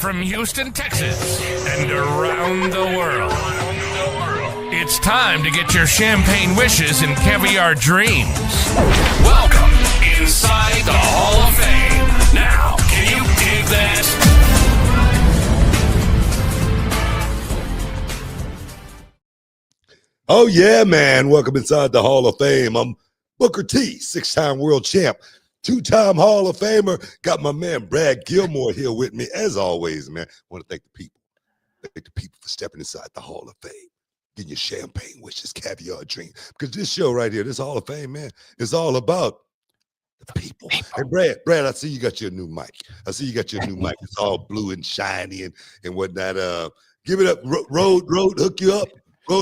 from Houston, Texas, and around the world. It's time to get your champagne wishes and caviar dreams. Welcome inside the Hall of Fame. Now, can you dig that? Oh, yeah, man. Welcome inside the Hall of Fame. I'm Booker T, six-time world champ, two-time Hall of Famer. Got my man Brad Gilmore here with me. As always, man, I want to thank the people. Thank the people for stepping inside the Hall of Fame. Getting your champagne wishes, caviar dream. Because this show right here, this Hall of Fame, man, is all about the people. Hey, Brad, I see you got your new mic. It's all blue and shiny and whatnot. Give it up. Road, hook you up.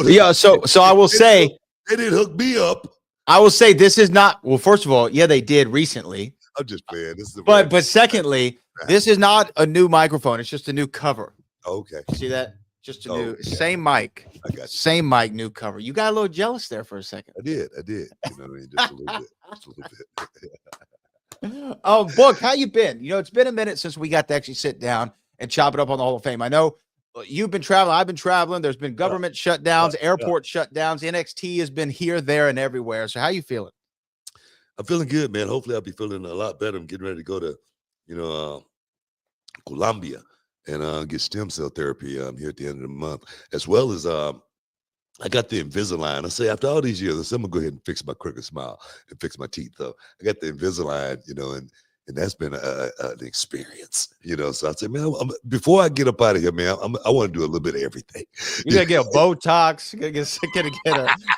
Yeah, so I will say they didn't hook me up. I will say this is not, well, first of all, yeah, they did recently. I'm just playing. But secondly, this is not a new microphone. It's just a new cover. Okay. See that? Just a new same mic. I got you. Same mic, new cover. You got a little jealous there for a second. I did. You know what I mean? Just a little bit. Oh, Book, how you been? You know, it's been a minute since we got to actually sit down and chop it up on the Hall of Fame. I know you've been traveling. I've been traveling. There's been government shutdowns, airport shutdowns. NXT has been here, there, and everywhere. So how you feeling? I'm feeling good, man. Hopefully I'll be feeling a lot better. I'm getting ready to go to, Colombia and get stem cell therapy here at the end of the month, as well as I got the Invisalign. I say after all these years, I said, I'm gonna go ahead and fix my crooked smile and fix my teeth. So I got the Invisalign, and that's been an experience, So I said, man, before I get up out of here, man, I want to do a little bit of everything. You gotta get a Botox.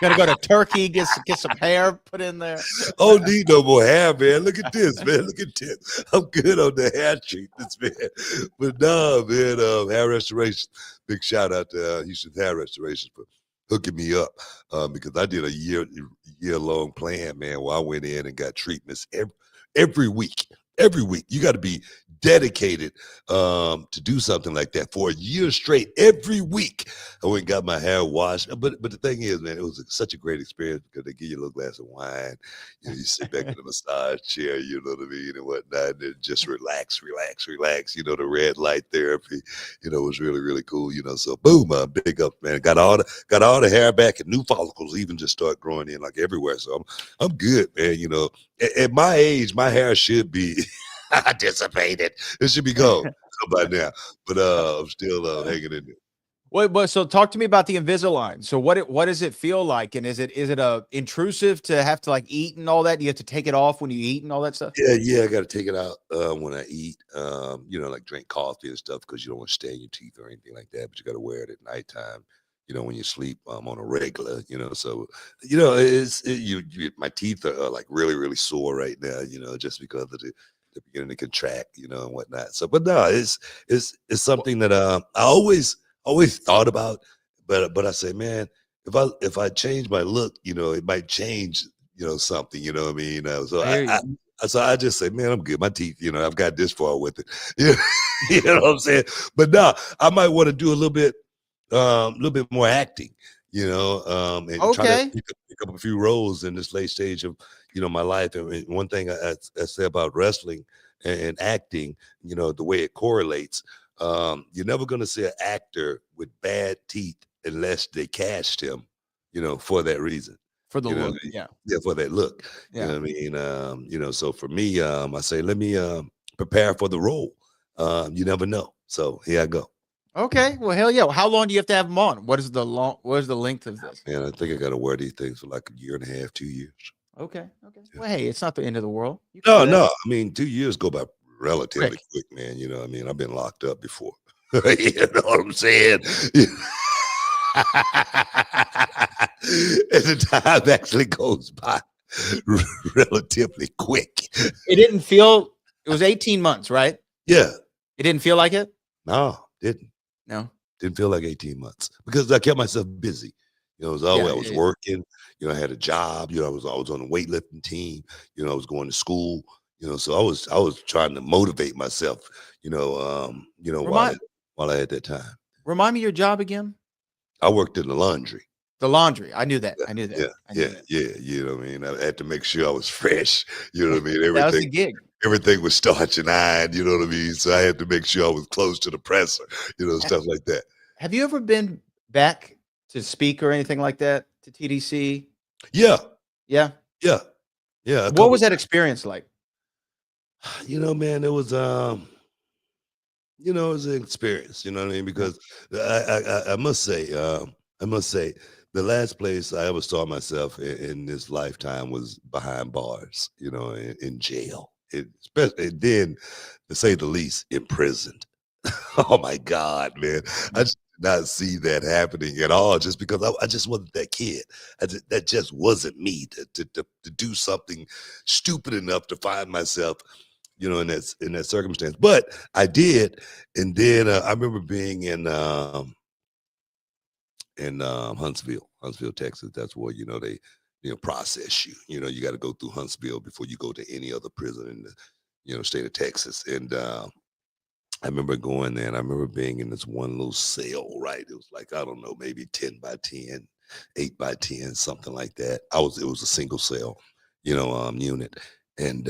Gotta go to Turkey. Get some hair put in there. Oh, need no more hair, man. Look at this, man. Look at this. I'm good on the hair treatments, man. But no, man, hair restoration. Big shout out to Houston Hair Restoration for hooking me up because I did a year-long plan, man, where I went in and got treatments every week. Every week, you got to be dedicated to do something like that for a year straight. Every week, I went and got my hair washed. But the thing is, man, it was such a great experience because they give you a little glass of wine. You sit back in the massage chair, you know what I mean, and whatnot, and just relax. The red light therapy, was really, really cool. So boom, big up, man. Got all the hair back and new follicles even just start growing in like everywhere. So I'm good, man. At my age, my hair should be dissipated. It should be gone by now. But I'm still hanging in there. Wait, so talk to me about the Invisalign. So what does it feel like? And is it intrusive to have to like eat and all that? You have to take it off when you eat and all that stuff? Yeah, I got to take it out when I eat, like drink coffee and stuff because you don't want to stain your teeth or anything like that, but you got to wear it at nighttime. When you sleep on a regular, so, my teeth are like really, really sore right now, just because of the beginning to contract, and whatnot. So, but no, it's something that I always thought about, but I say, man, if I change my look, it might change, something, you know what I mean? So I just say, man, I'm good. My teeth, I've got this far with it. You know what I'm saying? But no, I might want to do a little bit more acting, and try to pick up a few roles in this late stage of, my life. And one thing I say about wrestling and acting, the way it correlates, you're never going to see an actor with bad teeth unless they cast him, for that reason. For the look, yeah, for that look. Yeah. You know what I mean? So for me, I say, let me prepare for the role. You never know. So here I go. Okay, well, hell yeah. How long do you have to have them on? What is the length of this? Man, I think I got to wear these things for like a year and a half, 2 years. Okay. Yeah. Well, hey, it's not the end of the world. No. I mean, 2 years go by relatively quick, man. You know what I mean? I've been locked up before. You know what I'm saying? And the time actually goes by relatively quick. It was 18 months, right? Yeah. It didn't feel like it? No, didn't. No. Didn't feel like 18 months because I kept myself busy. I was working, I had a job, I was on the weightlifting team, I was going to school, so I was trying to motivate myself, while I had that time. Remind me your job again. I worked in the laundry. The laundry. I knew that. Yeah. You know what I mean? I had to make sure I was fresh. You know what I mean? That was the gig. everything was starch and iron, you know what I mean? So I had to make sure I was close to the presser, stuff like that. Have you ever been back to speak or anything like that to TDC? Yeah, Yeah. yeah, yeah. A What couple was that experience like? man, it was it was an experience, you know what I mean? Because I must say, the last place I ever saw myself in this lifetime was behind bars, in jail. Especially then, to say the least, imprisoned. Oh my God, man. I just did not see that happening at all just because I just wasn't that kid. That just wasn't me to do something stupid enough to find myself, in that circumstance. But I did. And then I remember being in Huntsville, Texas. That's where, they, process you. You got to go through Huntsville before you go to any other prison in the, state of Texas. And I remember going there and I remember being in this one little cell, right? It was like, I don't know, maybe 10 by 10, 8 by 10, something like that. It was a single cell, unit. And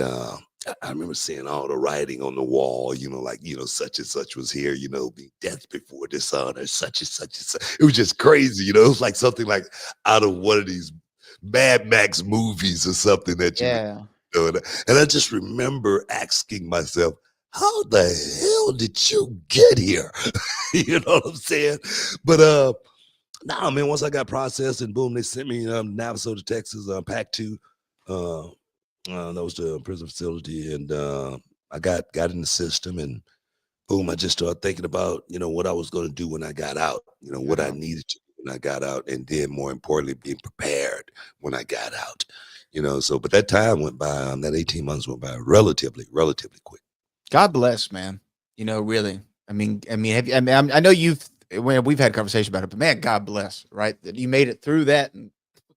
I remember seeing all the writing on the wall, like, such and such was here, be death before dishonor, such and such and such. It was just crazy, it was like something like out of one of these Mad Max movies or something that Yeah. and I just remember asking myself, how the hell did you get here? You know what I'm saying? But nah, man, once I got processed and boom, they sent me Navasota, Texas, PAC 2. That was the prison facility, and I got in the system, and boom, I just started thinking about what I was going to do when I got out, what I needed to do when I got out, and then more importantly, being prepared when I got out, So, but that time went by, that 18 months went by relatively quick. God bless, man. Really. I mean, I know we've had conversation about it, but man, God bless, right? That you made it through that, and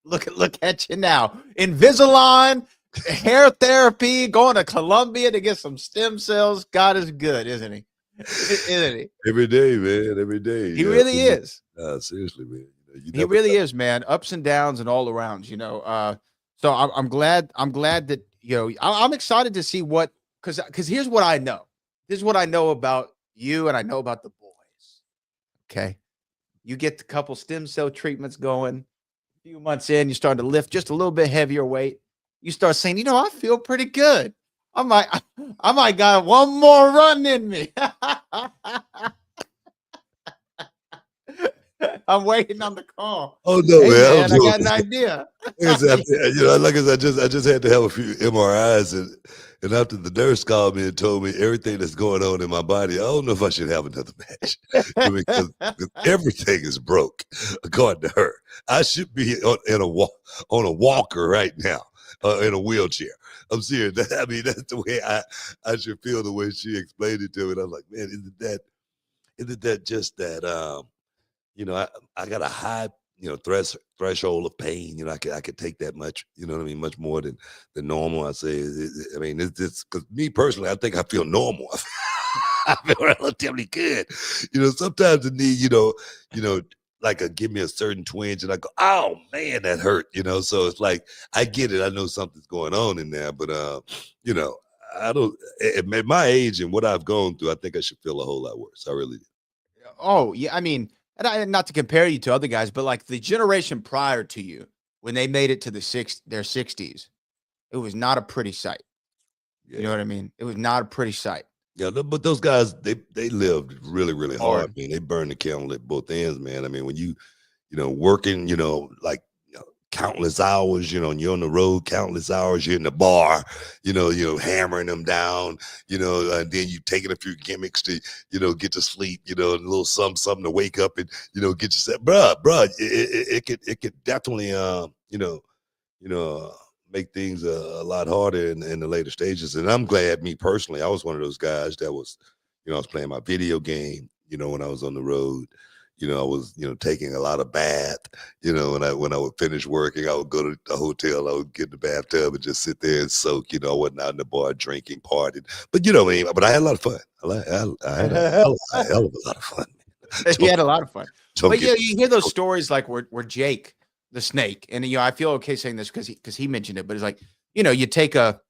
look at you now, Invisalign, hair therapy, going to Colombia to get some stem cells. God is good, isn't he? Isn't he? Every day, man. Every day. He really is. Seriously, man. He really is, man. Ups and downs and all around. So I'm glad that I'm excited to see what, because here's what I know. This is what I know about you, and I know about the boys. Okay, you get a couple stem cell treatments going. A few months in, you start to lift just a little bit heavier weight. You start saying, I feel pretty good. I might got one more run in me. I'm waiting on the call. Oh no, Hey, man! I got an idea. Like I said, I just had to have a few MRIs, and after the nurse called me and told me everything that's going on in my body, I don't know if I should have another match because everything is broke, according to her. I should be on a walker right now, in a wheelchair. I'm serious. I mean, that's the way I should feel, the way she explained it to me. And I was like, man, isn't that just that? I got a high, threshold of pain. I could take that much, what I mean, much more than normal. I say, it's because me personally, I think I feel normal. I feel relatively good. Sometimes the knee, like give me a certain twinge, and I go, oh man, that hurt. So it's like I get it. I know something's going on in there, but I don't. At my age and what I've gone through, I think I should feel a whole lot worse. I really do. Oh yeah, I mean, and not to compare you to other guys, but like the generation prior to you, when they made it to their 60s, it was not a pretty sight. Yeah. You know what I mean? It was not a pretty sight. Yeah, but those guys, they lived really, really hard, Hard. man. They burned the candle at both ends, man. I mean, when working, like countless hours, and you're on the road countless hours, you're in the bar, hammering them down, and then you taking a few gimmicks to, get to sleep, a little something to wake up and, get yourself, bruh, it could definitely, make things a lot harder in the later stages. And I'm glad, me personally, I was one of those guys that was, I was playing my video game, when I was on the road. I was, taking a lot of bath, when I would finish working, I would go to the hotel, I would get in the bathtub and just sit there and soak, I wasn't out in the bar drinking, partying. But what I mean, but I had a lot of fun. I had a hell of a lot of fun. He had a lot of fun. But you hear those stories like where Jake the snake, and I feel okay saying this because he mentioned it, but it's like, you take a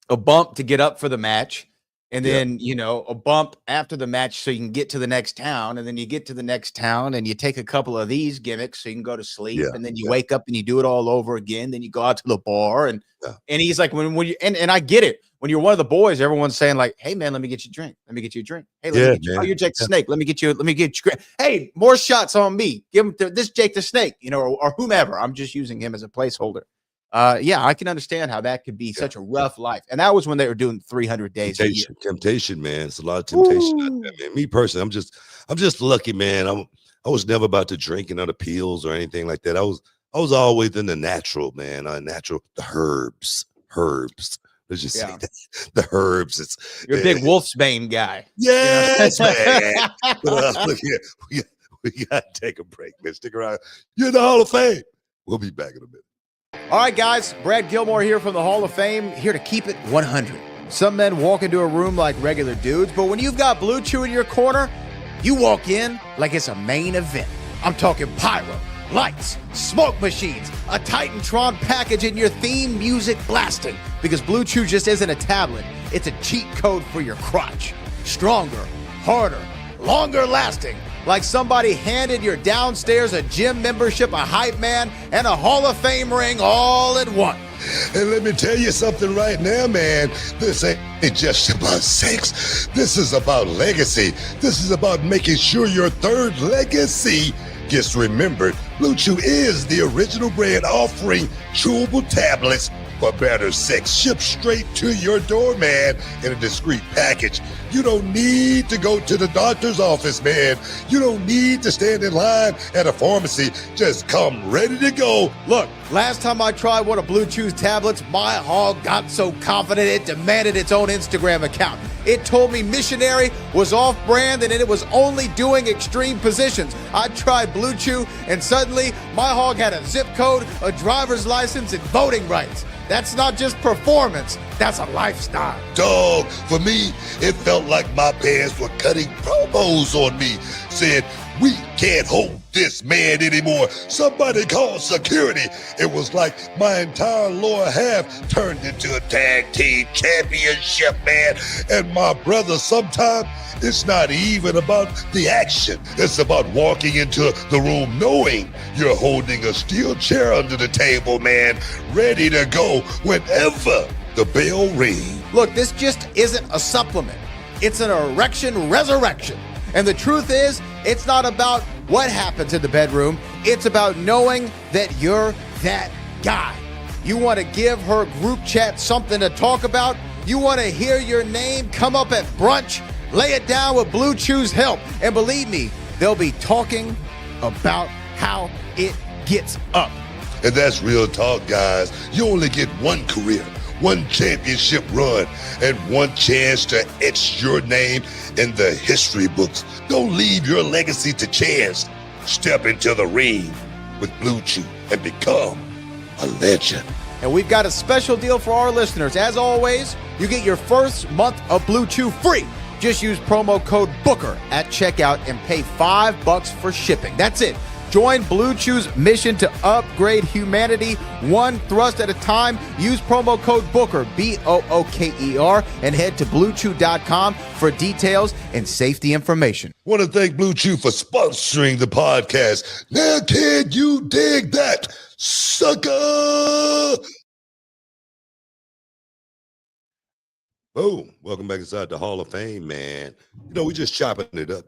a bump to get up for the match, and Yeah. then, you know, a bump after the match so you can get to the next town, and then you get to the next town and you take a couple of these gimmicks so you can go to sleep, Yeah. and then you Yeah. wake up and you do it all over again. Then you go out to the bar, and Yeah. he's like, when you and I get it. When you're one of the boys, everyone's saying like, "Hey man, let me get you a drink. Let me get you a drink. Hey, let me Yeah, get you. Oh, man. you're Jake the Yeah. Snake. Let me get you. Hey, more shots on me. Give him this Jake the Snake, you know, or whomever. I'm just using him as a placeholder. Yeah, I can understand how that could be such a rough life. And that was when they were doing 300 days a year. Temptation, man. It's a lot of temptation out there, man. Me personally, I'm just lucky, man. I was never about to drinking other pills or anything like that. I was always in the natural, man. The herbs. Let's just say that. The herbs. You're a big Wolfsbane guy. Yes, man. But look here, we gotta take a break, man. Stick around. You're in the Hall of Fame. We'll be back in a minute. All right, guys. Brad Gilmore here from the Hall of Fame, here to keep it 100. Some men walk into a room like regular dudes, but when you've got Blue Chew in your corner, you walk in like it's a main event. I'm talking pyro, lights, smoke machines, a Titantron package, and your theme music blasting. Because Blue Chew just isn't a tablet, it's a cheat code for your crotch. Stronger, harder, longer lasting. Like somebody handed your downstairs a gym membership, a hype man, and a Hall of Fame ring all in one. And let me tell you something right now, man. This ain't just about sex. This is about legacy. This is about making sure your third legacy gets remembered. Blue Chew is the original brand offering chewable tablets for better sex, shipped straight to your door, man, in a discreet package. You don't need to go to the doctor's office, man. You don't need to stand in line at a pharmacy. Just come ready to go. Look, last time I tried one of Blue Chew's tablets, my hog got so confident it demanded its own Instagram account. It told me missionary was off-brand and it was only doing extreme positions. I tried Blue Chew and suddenly my hog had a zip code, a driver's license, and voting rights. That's not just performance, that's a lifestyle. Dog, for me, it felt like my parents were cutting promos on me, saying, "We can't hold this man anymore. Somebody call security." It was like my entire lower half turned into a tag team championship, man. And my brother, sometimes it's not even about the action. It's about walking into the room knowing you're holding a steel chair under the table, man, ready to go whenever the bell rings. Look, this just isn't a supplement. It's an erection resurrection. And the truth is, it's not about what happens in the bedroom. It's about knowing that you're that guy. You want to give her group chat something to talk about? You want to hear your name come up at brunch? Lay it down with Blue Chew's help. And believe me, they'll be talking about how it gets up. And that's real talk, guys. You only get one career, one championship run, and one chance to etch your name in the history books. Don't leave your legacy to chance. Step into the ring with Blue Chew and become a legend. And we've got a special deal for our listeners. As always, you get your first month of Blue Chew free. Just use promo code BOOKER at checkout and pay $5 for shipping. That's it. Join Blue Chew's mission to upgrade humanity one thrust at a time. Use promo code BOOKER, BOOKER, and head to BlueChew.com for details and safety information. Want to thank Blue Chew for sponsoring the podcast. Now, can you dig that, sucker? Boom. Welcome back inside the Hall of Fame, man. You know, we're just chopping it up.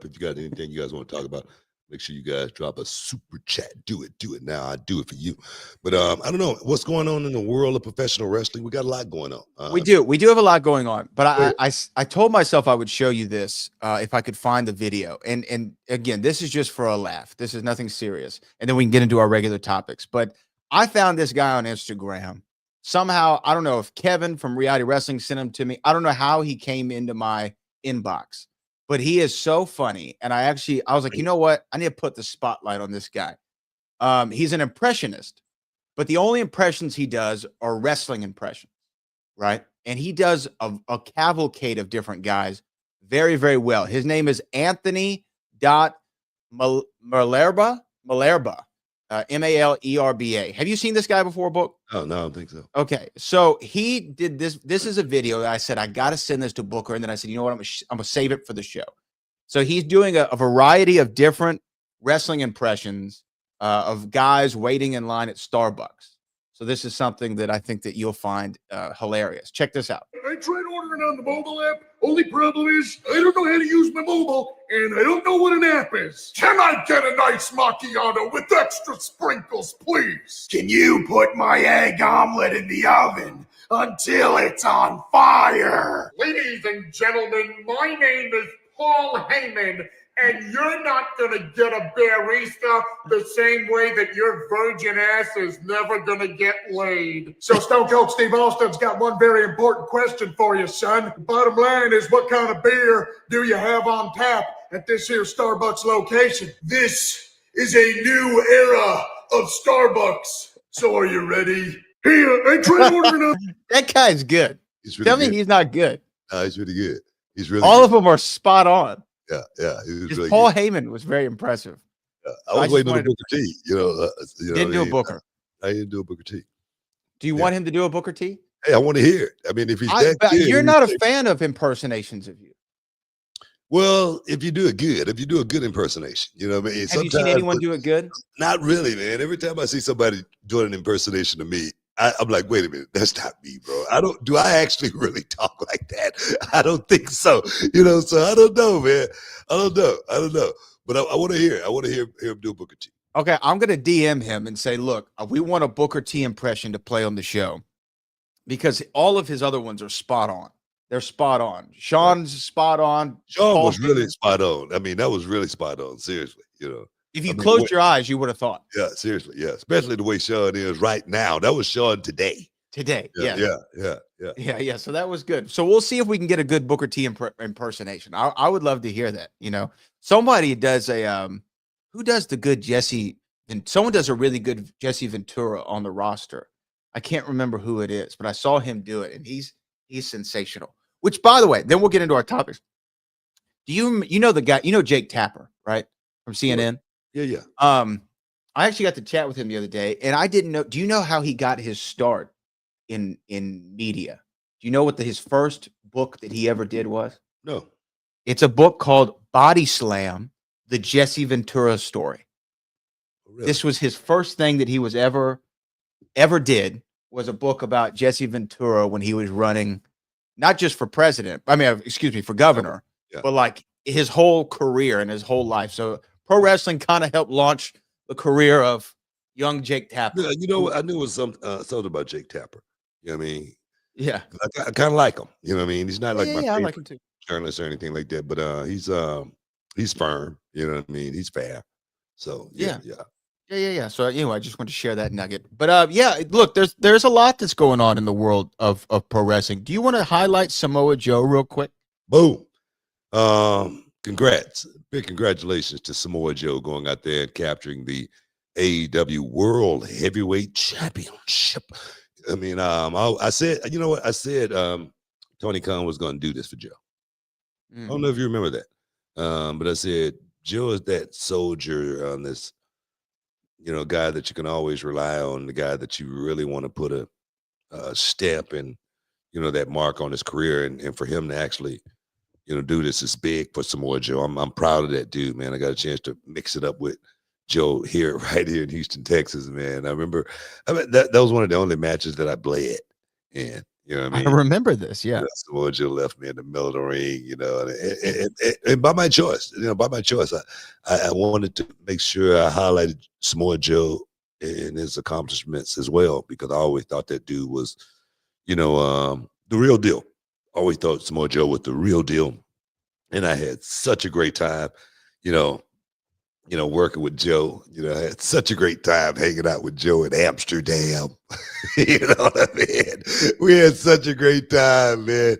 If you got anything you guys want to talk about, make sure you guys drop a super chat. Do it now. I do it for you. But I don't know what's going on in the world of professional wrestling. We got a lot going on. We do have a lot going on. But I told myself I would show you this if I could find the video. And again, this is just for a laugh. This is nothing serious. And then we can get into our regular topics. But I found this guy on Instagram. Somehow, I don't know if Kevin from Reality Wrestling sent him to me. I don't know how he came into my inbox. But he is so funny. And I was like, you know what? I need to put the spotlight on this guy. He's an impressionist, but the only impressions he does are wrestling impressions, right? And he does a cavalcade of different guys very, very well. His name is Anthony Malerba. Malerba. Have you seen this guy before, Book? Oh, no, I don't think so. Okay, so he did this. This is a video that I said I got to send this to Booker, and then I said, you know what, I'm gonna save it for the show. So he's doing a variety of different wrestling impressions of guys waiting in line at Starbucks. So this is something that I think that you'll find hilarious. Check this out. I tried ordering on the mobile app. Only problem is I don't know how to use my mobile, and I don't know what an app is. Can I get a nice macchiato with extra sprinkles, please? Can you put my egg omelet in the oven until it's on fire? Ladies and gentlemen, my name is Paul Heyman, and you're not gonna get a barista the same way that your virgin ass is never gonna get laid. So Stone Cold Steve Austin's got one very important question for you, son. The bottom line is, what kind of beer do you have on tap at this here Starbucks location? This is a new era of Starbucks. So are you ready? Here, I tried ordering on. That guy's good. He's really Tell me good. he's not good. No, he's really good. He's really All good. of them are spot on. Yeah, yeah. He was Just really Paul good. Heyman was very impressive. I I was just waiting on a wanted to- Booker T. You know Didn't what do I a mean? Booker. I didn't do a Booker T. Do you Yeah. want him to do a Booker T? Hey, I want to hear it. I mean, if he's that But good, you're not a fan of impersonations of you. well, if you do it good, if you do a good impersonation, you know what I mean? Have you seen anyone do it good? Not really, man. Every time I see somebody doing an impersonation of me, I'm like, wait a minute, that's not me, bro. Do I actually really talk like that? I don't think so. You know, so I don't know, man. I don't know. But I want to hear. I want to hear him do Booker T. Okay, I'm going to DM him and say, look, we want a Booker T impression to play on the show because all of his other ones are spot on. They're spot on. Sean's spot on. Sean Paul was really Heyman. spot on. I mean, that was really spot on. Seriously, you know. If you I mean, closed your eyes, you would have thought Yeah, seriously, yeah. Especially the way Sean is right now. That was Sean today. today. Yeah. Yeah. So that was good. So we'll see if we can get a good Booker T impersonation. I would love to hear that. You know, somebody does who does the good Jesse? And someone does a really good Jesse Ventura on the roster. I can't remember who it is, but I saw him do it, and he's sensational. Which, by the way, then we'll get into our topics. Do you know the guy? You know Jake Tapper, right, from CNN? Yeah. I actually got to chat with him the other day, and I didn't know. Do you know how he got his start in media? Do you know what his first book that he ever did was? No. It's a book called Body Slam: The Jesse Ventura Story. Really? This was his first thing that he was ever did, was a book about Jesse Ventura when he was running, not just for president, for governor, Yeah. but like his whole career and his whole life. So pro wrestling kind of helped launch the career of young Jake Tapper. Yeah, you know what? I knew it was something about Jake Tapper. You know what I mean? Yeah. I kind of like him. You know what I mean? He's not like my I favorite like him too. journalist or anything like that, but he's firm. You know what I mean? He's fair. So yeah. Yeah. So anyway, I just wanted to share that nugget. But look, there's a lot that's going on in the world of pro wrestling. Do you want to highlight Samoa Joe real quick? Boom. Congrats. Big congratulations to Samoa Joe going out there and capturing the AEW World Heavyweight Championship. I mean, I said, you know what? I said Tony Khan was going to do this for Joe. I don't know if you remember that. But I said, Joe is that soldier on this, you know, guy that you can always rely on, the guy that you really want to put a stamp and, you know, that mark on his career. And for him to actually, you know, do this is big for Samoa Joe. I'm proud of that dude, man. I got a chance to mix it up with Joe right here in Houston, Texas, man. I mean, that was one of the only matches that I bled in. You know what I mean? I remember this, yeah. Samoa Joe left me in the middle of the ring, you know, and by my choice, I wanted to make sure I highlighted Samoa Joe and his accomplishments as well, because I always thought that dude was, you know, the real deal. Always thought Samoa Joe was the real deal, and I had such a great time, you know, working with Joe. You know, I had such a great time hanging out with Joe in Amsterdam. You know what I mean? We had such a great time, man.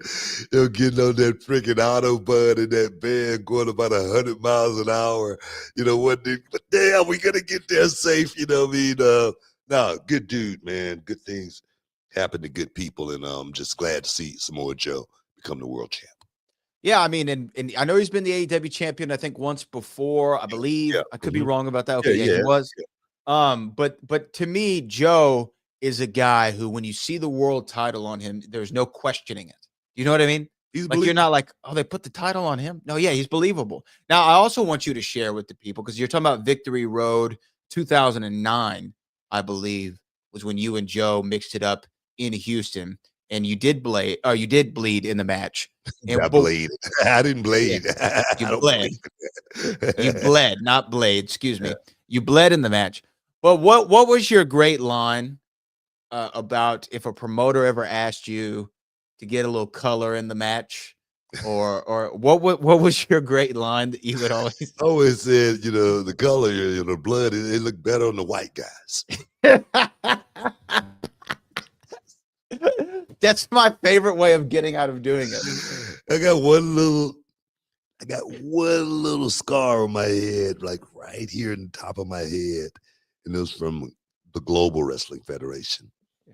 You know, getting on that freaking Autobahn in that van going about 100 miles an hour. You know, but damn, we gonna get there safe. You know what I mean? No, good dude, man. Good things happen to good people, and I'm just glad to see Samoa Joe become the world champ. Yeah, I mean, and I know he's been the AEW champion, I think, once before. I believe. Yeah. I could be wrong about that. Yeah, Okay, he was. But to me, Joe is a guy who, when you see the world title on him, there's no questioning it. You know what I mean? He's Like, you're believable. not like, oh, they put the title on him. No, yeah, he's believable. Now, I also want you to share with the people, because you're talking about Victory Road 2009, I believe, was when you and Joe mixed it up in Houston, and you did bleed in the match. And I blade. I didn't yeah, blade. I you don't bled. You believe. bled, not blade. Excuse me. You bled in the match. But what was your great line about if a promoter ever asked you to get a little color in the match, or what was your great line that you would always? Always said, the color, the blood, it looked better on the white guys. That's my favorite way of getting out of doing it. I got one little scar on my head, like right here in the top of my head. And it was from the Global Wrestling Federation,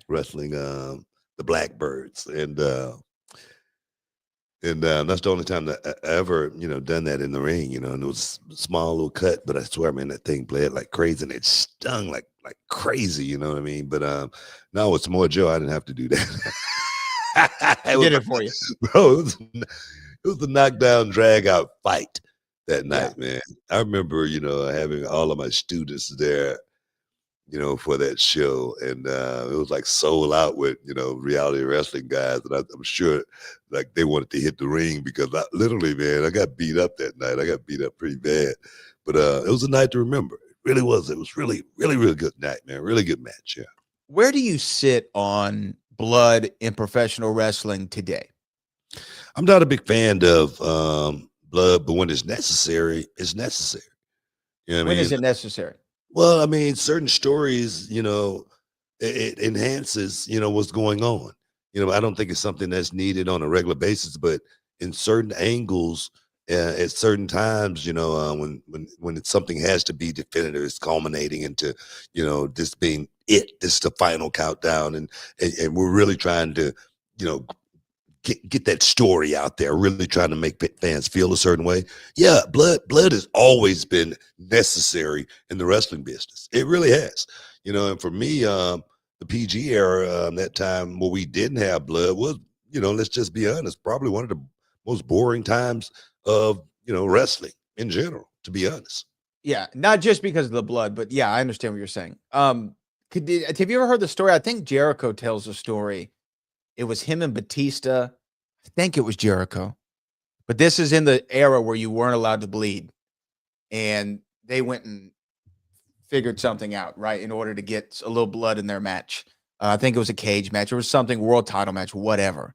wrestling the Blackbirds. And that's the only time that I ever, done that in the ring, and it was a small little cut, but I swear, man, that thing bled like crazy and it stung like crazy, you know what I mean? But no, it's more Joe. I didn't have to do that. I did it for you. Bro, it was the knockdown drag out fight that night, man. I remember, having all of my students there, for that show. And it was like sold out with, reality wrestling guys. And I'm sure like they wanted to hit the ring because literally, man, I got beat up that night. I got beat up pretty bad. But it was a night to remember. It really was. It was really, really, really good night, man. Really good match. Yeah. Where do you sit on blood in professional wrestling today? I'm not a big fan of blood, but when it's necessary, it's necessary. You know what I When mean? is it necessary? Well, I mean, certain stories, it enhances, what's going on. I don't think it's something that's needed on a regular basis, but in certain angles, at certain times, when something has to be definitive, it's culminating into, this being it. This is the final countdown, and we're really trying to, get that story out there, really trying to make fans feel a certain way. Yeah, blood has always been necessary in the wrestling business. It really has. And for me, the PG era, that time where we didn't have blood was, let's just be honest, probably one of the most boring times of, wrestling in general, to be honest. Yeah, not just because of the blood, but yeah, I understand what you're saying. Have you ever heard the story? I think Jericho tells the story. It was him and Batista. I think it was Jericho. But this is in the era where you weren't allowed to bleed. And they went and figured something out, right, in order to get a little blood in their match. I think it was a cage match. It was something, world title match, whatever.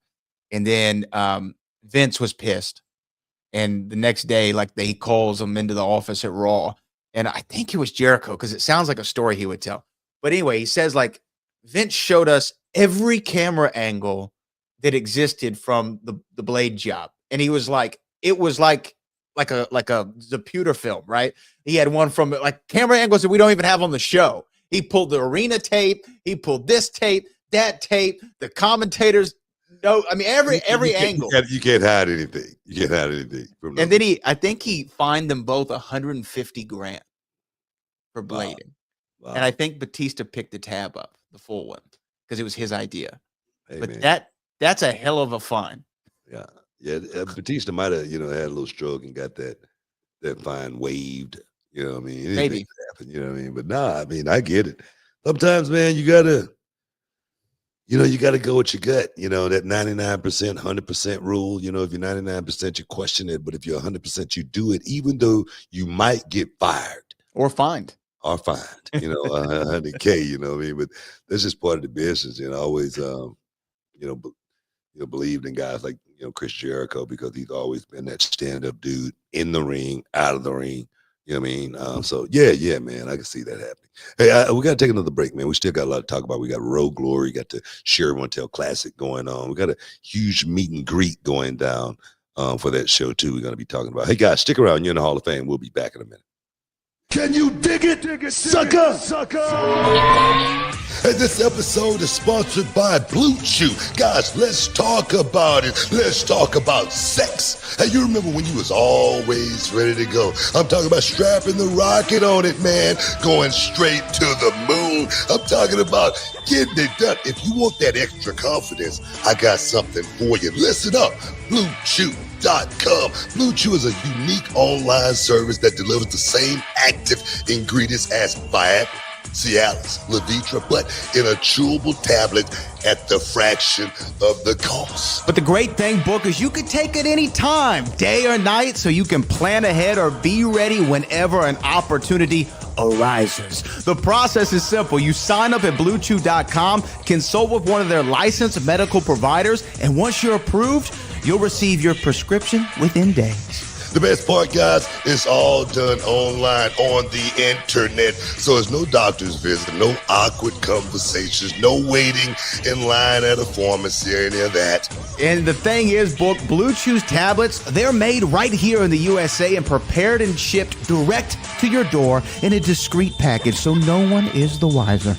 And then Vince was pissed. And the next day, like, he calls him into the office at Raw. And I think it was Jericho, because it sounds like a story he would tell. But anyway, he says, like, Vince showed us every camera angle that existed from the blade job. And he was like, it was like a Zaputer film, right? He had one from like camera angles that we don't even have on the show. He pulled the arena tape, he pulled this tape, that tape, the commentators. No, I mean every angle. You can't hide anything. You can't hide anything. And then I think he fined them both $150,000 for blading. Wow. And I think Batista picked the tab up, the full one, because it was his idea. Hey, but man. that's a hell of a fine. Yeah. Batista might have, had a little stroke and got that fine waived. You know what I mean? Anything Maybe. could happen, you know what I mean? But nah, I mean, I get it. Sometimes, man, you gotta go with your gut. That 99%, 100% rule. If you're 99%, you question it. But if you're 100%, you do it, even though you might get fired. Or fined. Or fined, $100K, you know what I mean? But that's just part of the business. I always, believed in guys like, Chris Jericho, because he's always been that stand-up dude in the ring, out of the ring. You know what I mean? So yeah, man, I can see that happening. Hey, we got to take another break, man. We still got a lot to talk about. We got Road Glory, got the Sherry Montel Classic going on. We got a huge meet and greet going down for that show too. We're going to be talking about. Hey guys, stick around. You're in the Hall of Fame. We'll be back in a minute. Can you dig it, sucker? And this episode is sponsored by Blue Chew. Guys, let's talk about it. Let's talk about sex. Hey, you remember when you was always ready to go? I'm talking about strapping the rocket on it, man. Going straight to the moon. I'm talking about getting it done. If you want that extra confidence, I got something for you. Listen up. BlueChew.com. Blue Chew is a unique online service that delivers the same active ingredients as Viagra, Cialis, Levitra, but in a chewable tablet at the fraction of the cost. But the great thing, Book, is you can take it any time, day or night, so you can plan ahead or be ready whenever an opportunity arises. The process is simple. You sign up at BlueChew.com, consult with one of their licensed medical providers, and once you're approved, you'll receive your prescription within days. The best part, guys, it's all done online on the internet. So there's no doctor's visit, no awkward conversations, no waiting in line at a pharmacy or any of that. And the thing is, Book, Blue Chew's tablets, they're made right here in the USA and prepared and shipped direct to your door in a discreet package, so no one is the wiser.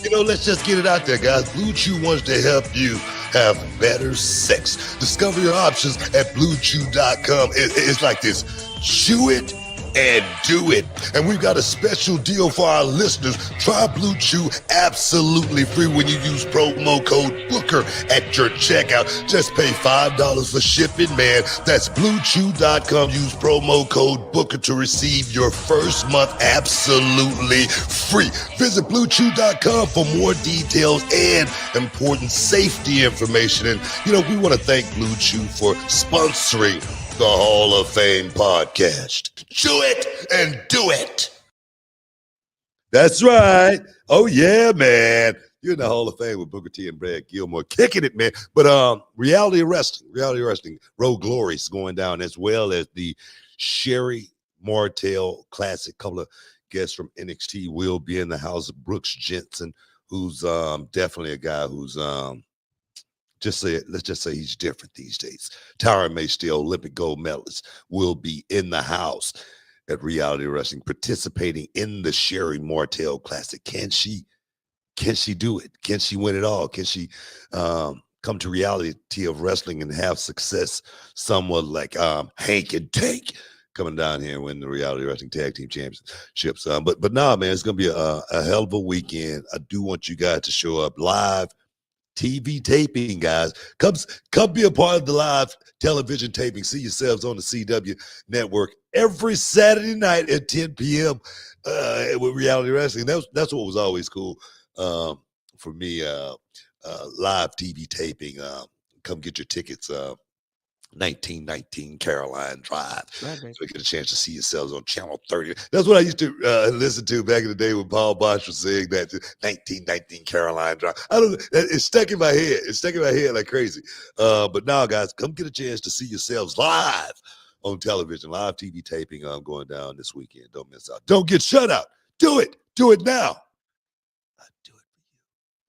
You know, let's just get it out there, guys. Blue Chew wants to help you have better sex. Discover your options at BlueChew.com. It's like this. Chew it and do it. And we've got a special deal for our listeners. Try Blue Chew absolutely free when you use promo code Booker at your checkout. Just pay $5 for shipping, man. That's BlueChew.com. Use promo code Booker to receive your first month absolutely free. Visit BlueChew.com for more details and important safety information. And, you know, we want to thank Blue Chew for sponsoring the Hall of Fame podcast. Chew it and do it. That's right. Oh, yeah, man. You're in the Hall of Fame with Booker T and Brad Gilmore. Kicking it, man. But reality wrestling, Road Glory is going down, as well as the Sherry Martel Classic. A couple of guests from NXT will be in the house. Brooks Jensen, who's definitely a guy who's let's just say he's different these days. Tyra May Steele, Olympic gold medalist, will be in the house at Reality Wrestling, participating in the Sherry Martel Classic. Can she do it? Can she win it all? Can she come to reality of wrestling and have success somewhat like Hank and Tank coming down here and win the Reality Wrestling Tag Team Championships? But nah, man, it's gonna be a hell of a weekend. I do want you guys to show up live. TV taping, guys. Come be a part of the live television taping. See yourselves on the CW network every Saturday night at 10 p.m. With Reality Wrestling. That's what was always cool for me. Live TV taping. Come get your tickets. 1919 Caroline Drive. Right, so you get a chance to see yourselves on Channel 30. That's what I used to listen to back in the day when Paul Bosch was saying that 1919 Caroline Drive. I don't know. It's stuck in my head. It's stuck in my head like crazy. But now, guys, come get a chance to see yourselves live on television. Live TV taping going down this weekend. Don't miss out. Don't get shut out. Do it. Do it now. I do it for you.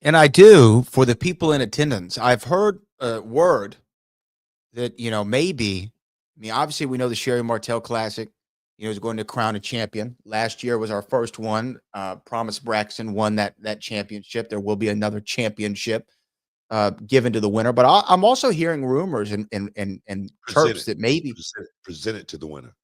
And I do for the people in attendance. I've heard word that, you know, maybe, I mean, obviously we know the Sherry Martel Classic, you know, is going to crown a champion. Last year was our first one. Promise Braxton won that championship. There will be another championship given to the winner. But I'm also hearing rumors and chirps that maybe presented to the winner.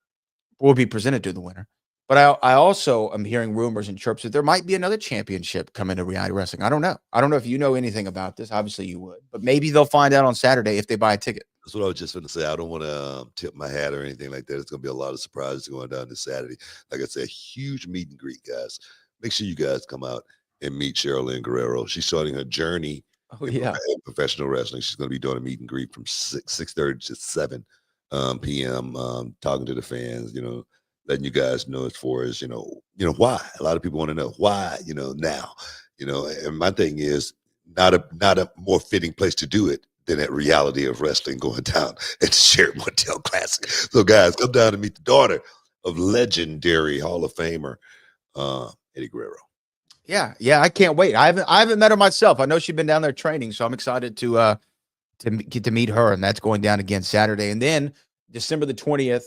Will be presented to the winner. But I also am hearing rumors and chirps that there might be another championship coming to Reality Wrestling. I don't know. I don't know if you know anything about this. Obviously you would. But maybe they'll find out on Saturday if they buy a ticket. That's what I was just going to say. I don't want to tip my hat or anything like that. It's going to be a lot of surprises going down this Saturday. Like I said, huge meet and greet, guys. Make sure you guys come out and meet Sherilyn Guerrero. She's starting her journey in professional wrestling. She's going to be doing a meet and greet from 6:30 to 7 p.m. Talking to the fans, you know, letting you guys know as far as, you know, why. A lot of people want to know why, you know, now, you know, and my thing is not a more fitting place to do it than at Reality of Wrestling going down at the Sherry Martel Classic. So guys, come down and meet the daughter of legendary Hall of Famer, Eddie Guerrero. Yeah. I can't wait. I haven't met her myself. I know she's been down there training, so I'm excited to get to meet her, and that's going down again Saturday. And then December the 20th,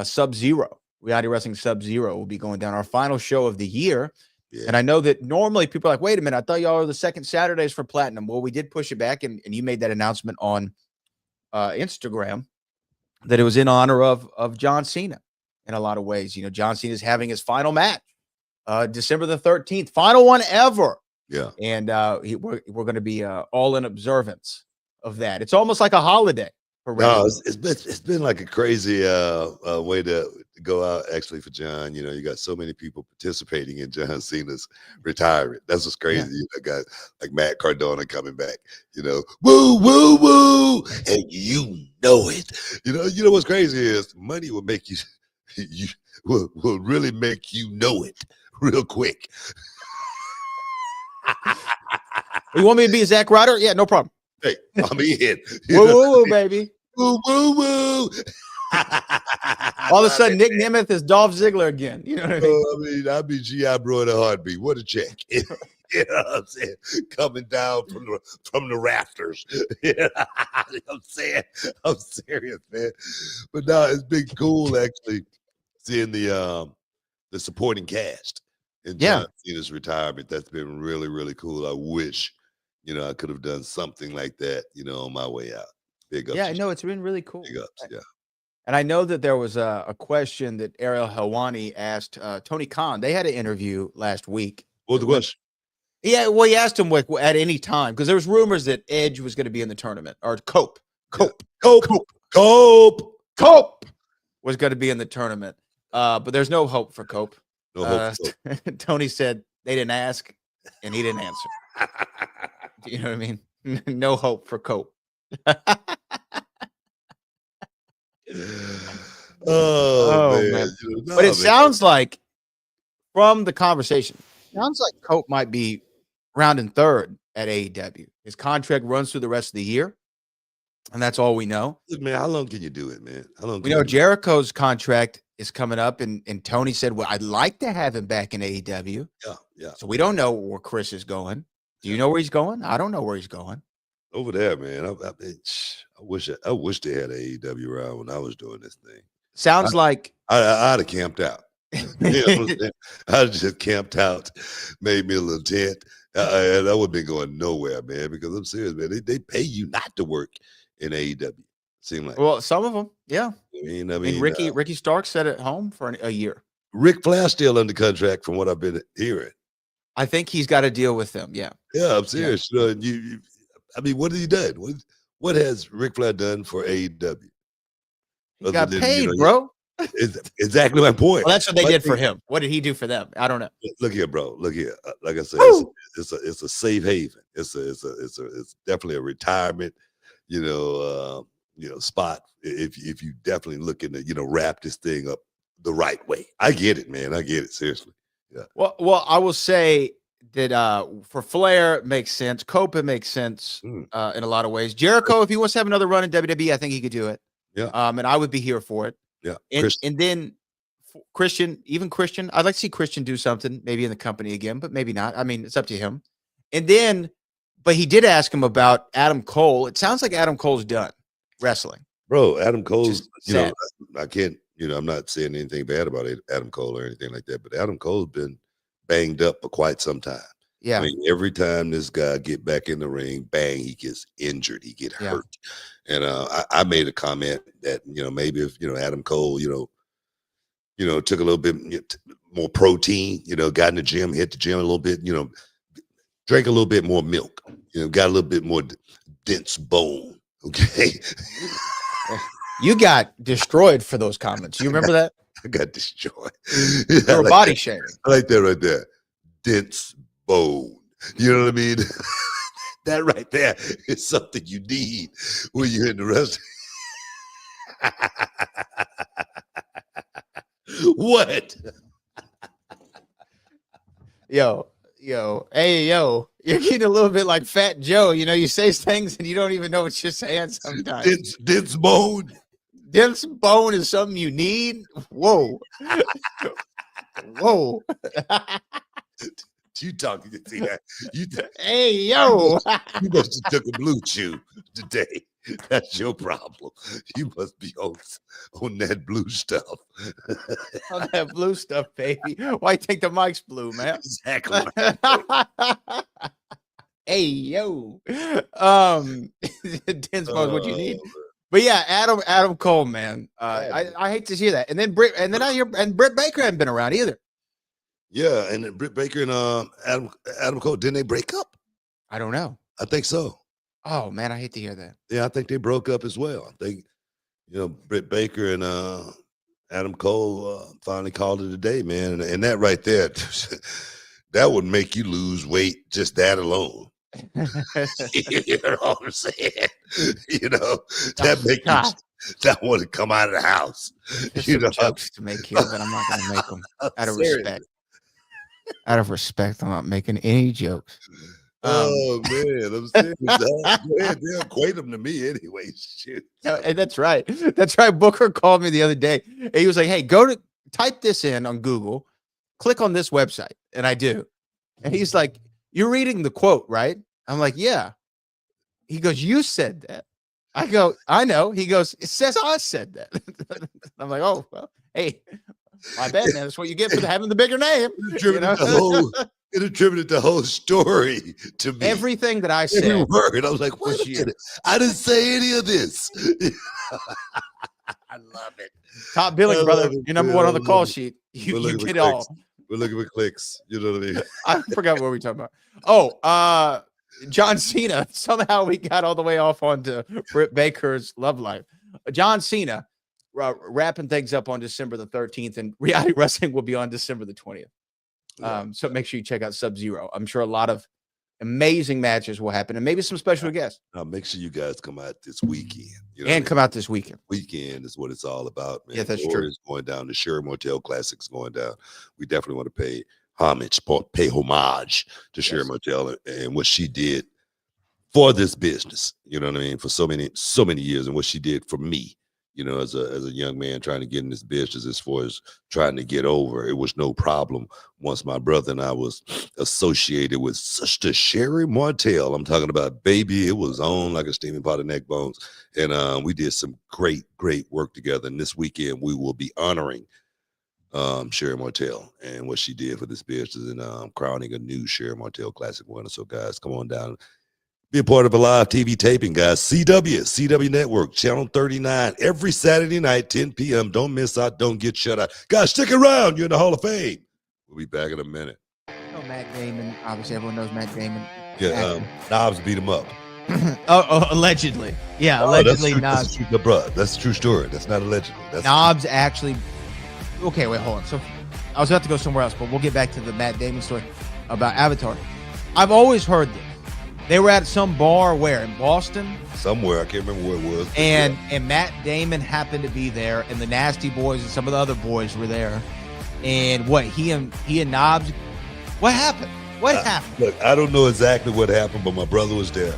Sub-Zero Reality Wrestling Sub-Zero will be going down, our final show of the year. Yeah. And I know that normally people are like, wait a minute, I thought y'all are the second Saturdays for Platinum. Well, we did push it back, and you made that announcement on Instagram that it was in honor of John Cena in a lot of ways. You know, John Cena is having his final match December the 13th, final one ever. Yeah. And we're going to be all in observance of that. It's almost like a holiday for No, wrestling. it's been like a crazy way to go out actually for John. You know, you got so many people participating in John Cena's retirement. That's what's crazy. You know, got like Matt Cardona coming back, you know, woo, woo, woo. And you know it. You know what's crazy is money will make you will really make you know it real quick. You want me to be Zack Ryder? Yeah, no problem. Hey, I'm in. Woo, woo, woo, baby. Woo, woo, woo. All of a sudden, Nick Nemeth is Dolph Ziggler again. You know what I mean? I'd be G.I. Bro in a heartbeat. What a check. You know what I'm saying? Coming down from the rafters. You know what I'm saying? I'm serious, man. But no, it's been cool actually seeing the supporting cast in John Cena's retirement. That's been really, really cool. I wish, you know, I could have done something like that, you know, on my way out. Big ups. Yeah, I know, it's been really cool. Big ups, yeah. And I know that there was a question that Ariel Helwani asked Tony Khan. They had an interview last week. What was the question? Yeah, well, he asked him at any time, because there was rumors that Edge was going to be in the tournament, or Cope was going to be in the tournament. But there's no hope for Cope. No hope for Tony said they didn't ask, and he didn't answer. You know what I mean? No hope for Cope. Man. But it sounds like, from the conversation, sounds like Cope might be rounding third at AEW. His contract runs through the rest of the year, and that's all we know. Look, man, how long can you do it, man? How long? We know Jericho's contract is coming up, and Tony said, well, I'd like to have him back in AEW. Yeah. So we don't know where Chris is going. Do you know where he's going? I don't know where he's going. Over there, man. I wish they had AEW around when I was doing this thing. Sounds like I'd have camped out. You know what I'm saying? I'd just camped out, made me a little tent, and I would have been going nowhere, man. Because I'm serious, man. They pay you not to work in AEW. Seem like. Well, some of them, yeah. I mean, Ricky Stark sat at home for a year. Ric Flair's still under contract, from what I've been hearing. I think he's got to deal with them. Yeah. Yeah, I'm serious. Yeah. You know, I mean, what has he done? What has Ric Flair done for AEW? He got paid, bro. Exactly my point. Well, that's what they did for him. What did he do for them? I don't know. Look here, bro. Look here. Like I said, it's a safe haven. It's definitely a retirement, spot. If you definitely looking to wrap this thing up the right way. I get it, man. I get it, seriously. Yeah. Well, I will say that for Flair, it makes sense. Cope, it makes sense in a lot of ways. Jericho, if he wants to have another run in WWE, I think he could do it. Yeah. And I would be here for it. Yeah. And then Christian, I'd like to see Christian do something, maybe in the company again, but maybe not. I mean, it's up to him. And then, but he did ask him about Adam Cole. It sounds like Adam Cole's done wrestling. Bro, Adam Cole's, I can't, I'm not saying anything bad about Adam Cole or anything like that, but Adam Cole's been banged up for quite some time. Yeah. I mean, every time this guy get back in the ring, bang, he gets injured, he get hurt. And I made a comment that, maybe if, Adam Cole, took a little bit more protein, got in the gym, hit the gym a little bit, drank a little bit more milk, got a little bit more dense bone. Okay. You got destroyed for those comments. You remember that? I got destroyed. Your body shaming. I like that right there. Dense bone. You know what I mean? That right there is something you need when you're in the rest. What? Hey, you're getting a little bit like Fat Joe. You say things and you don't even know what you're saying sometimes. Dense bone. Dense bone is something you need. Whoa. Whoa. You talking to that? Hey, yo. You must have took a blue chew. today. That's your problem. You must be on that blue stuff. On that blue stuff, baby. Why you think the mic's blue, man? Exactly. Hey, yo. Den's what you need. But yeah, Adam Cole, man. I hate to hear that. And then Britt Baker hadn't been around either. Yeah, and then Britt Baker and Adam Cole, didn't they break up? I don't know. I think so. Oh man, I hate to hear that. Yeah, I think they broke up as well. I think, Britt Baker and Adam Cole finally called it a day, man. And that right there, that would make you lose weight, just that alone. You know what I'm saying? That make you not want to come out of the house. There's some jokes to make here, but I'm not going to make them out of respect. Out of respect, I'm not making any jokes. Oh man, I'm serious. Go ahead, they'll equate them to me anyway. Shit. And that's right. Booker called me the other day. And he was like, "Hey, type this in on Google, click on this website," and I do. And he's like, "You're reading the quote, right?" I'm like, "Yeah." He goes, "You said that." I go, "I know." He goes, "It says I said that." I'm like, "Oh, well, hey, my bad, man. That's what you get for having the bigger name." It attributed the whole story to me. Everything that I said. Every word. I was like, wait a minute. I didn't say any of this. I love it. Top billing, brother. You're number one on the call sheet. You get it all. We're looking for clicks. You know what I mean? I forgot what we were talking about. Oh, John Cena. Somehow we got all the way off onto Britt Baker's love life. John Cena wrapping things up on December the 13th, and Reality Wrestling will be on December the 20th. So make sure you check out Sub-Zero. I'm sure a lot of amazing matches will happen, and maybe some special guests. Make sure you guys come out this weekend. Come out this weekend. Weekend is what it's all about, man. Yeah, that's true. It's going down. The Sherry Motel Classic's going down. We definitely want to pay homage to Sherry Motel and what she did for this business. You know what I mean? For so many years, and what she did for me. As a young man trying to get in this business, as far as trying to get over, it was no problem once my brother and I was associated with Sister Sherry Martell. I'm talking about, baby, it was on like a steaming pot of neck bones. And we did some great work together. And this weekend we will be honoring Sherry Martell and what she did for this business, and crowning a new Sherry Martell Classic winner. So guys, come on down. Be a part of a live TV taping, guys. CW Network, Channel 39, every Saturday night, 10 p.m. Don't miss out. Don't get shut out. Guys, stick around. You're in the Hall of Fame. We'll be back in a minute. Matt Damon. Obviously, everyone knows Matt Damon. Yeah, Knobs beat him up. Allegedly. Yeah, allegedly Knobs. That's a true story. That's not allegedly. Knobs actually. Okay, wait, hold on. So I was about to go somewhere else, but we'll get back to the Matt Damon story about Avatar. I've always heard this. They were at some bar where in Boston, somewhere, I can't remember where it was. And Matt Damon happened to be there, and the Nasty Boys and some of the other boys were there. And he and Knobs, what happened? What happened? Look, I don't know exactly what happened, but my brother was there.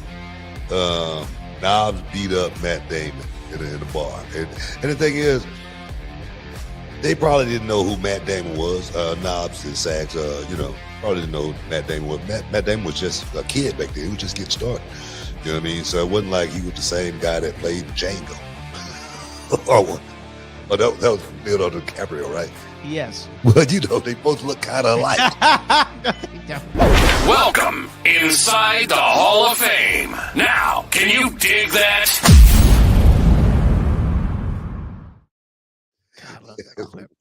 Knobs beat up Matt Damon in a bar, and the thing is, they probably didn't know who Matt Damon was. Knobs and Sags, probably didn't know who Matt Damon was. Matt Damon was just a kid back then. He was just getting started. You know what I mean? So it wasn't like he was the same guy that played Django. That was Leonardo DiCaprio, right? Yes. Well, they both look kind of alike. Welcome inside the Hall of Fame. Now, can you dig that?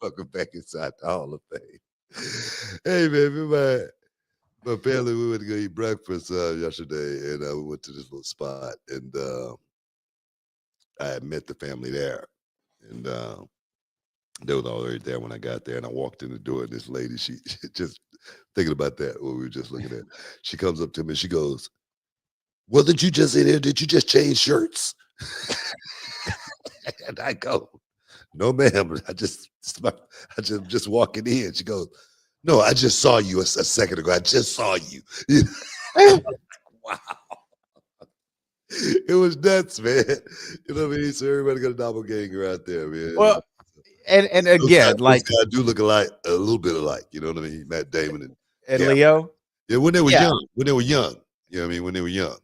Welcome back inside the Hall of Fame. Hey, man, my family, we went to go eat breakfast yesterday, and we went to this little spot, and I had met the family there, and they were already there when I got there, and I walked in the door, and this lady, she just thinking about that, what we were just looking at, she comes up to me, and she goes, "Wasn't you just in here? Did you just change shirts?" And I go, "No, ma'am. I just walking in." She goes, "No, I just saw you a second ago. I just saw you." Wow. It was nuts, man. You know what I mean? So everybody got a doppelganger out there, man. Well, and again, those guys do look alike, a little bit alike. You know what I mean? Matt Damon and Leo. Yeah, when they were young. When they were young. You know what I mean? When they were young.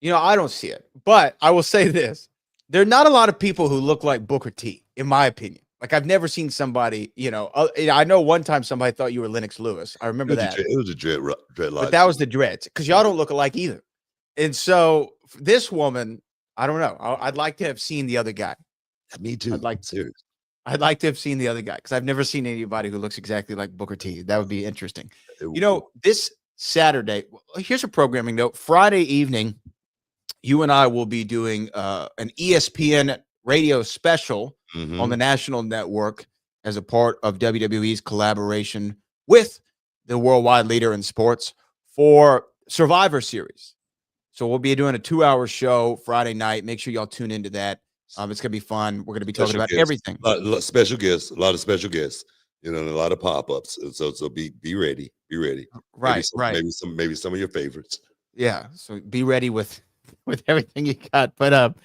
I don't see it, but I will say this. There are not a lot of people who look like Booker T, in my opinion. Like, I've never seen somebody, I know one time somebody thought you were Lennox Lewis. I remember that. It was a dreadlock. But that was the dreads, because y'all don't look alike either. And so this woman, I don't know. I'd like to have seen the other guy. Me too. Serious. I'd like to have seen the other guy, because I've never seen anybody who looks exactly like Booker T. That would be interesting. This Saturday, here's a programming note. Friday evening, you and I will be doing an ESPN radio special on the national network as a part of WWE's collaboration with the worldwide leader in sports for Survivor Series. So we'll be doing a 2-hour show Friday night. Make sure y'all tune into that. It's going to be fun. We're going to be talking about everything. A lot of special guests, and a lot of pop-ups. So be ready. Be ready. Right. Maybe some of your favorites. Yeah. So be ready with everything you got. But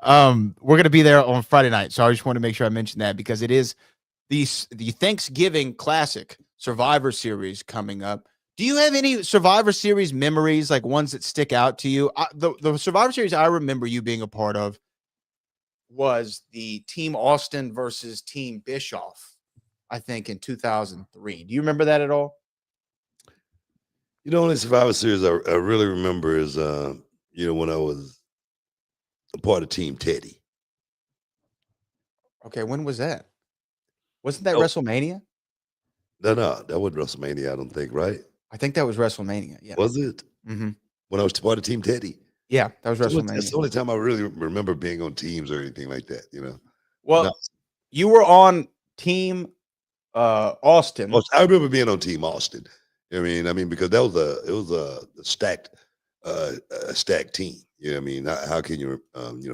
we're going to be there on Friday night. So I just want to make sure I mention that, because it is the Thanksgiving Classic Survivor Series coming up. Do you have any Survivor Series memories, like ones that stick out to you? The Survivor Series I remember you being a part of was the Team Austin versus Team Bischoff, I think in 2003. Do you remember that at all? Only Survivor Series I really remember is, when I was a part of Team Teddy. Okay, when was that? Wasn't that WrestleMania? No, that wasn't WrestleMania, I don't think, right? I think that was WrestleMania. Yeah. Was it? Mm-hmm. When I was part of Team Teddy? Yeah, that was WrestleMania. That's the only time I really remember being on teams or anything like that, Well, you were on Team Austin. I remember being on Team Austin. I mean, because it was a stacked team. How can you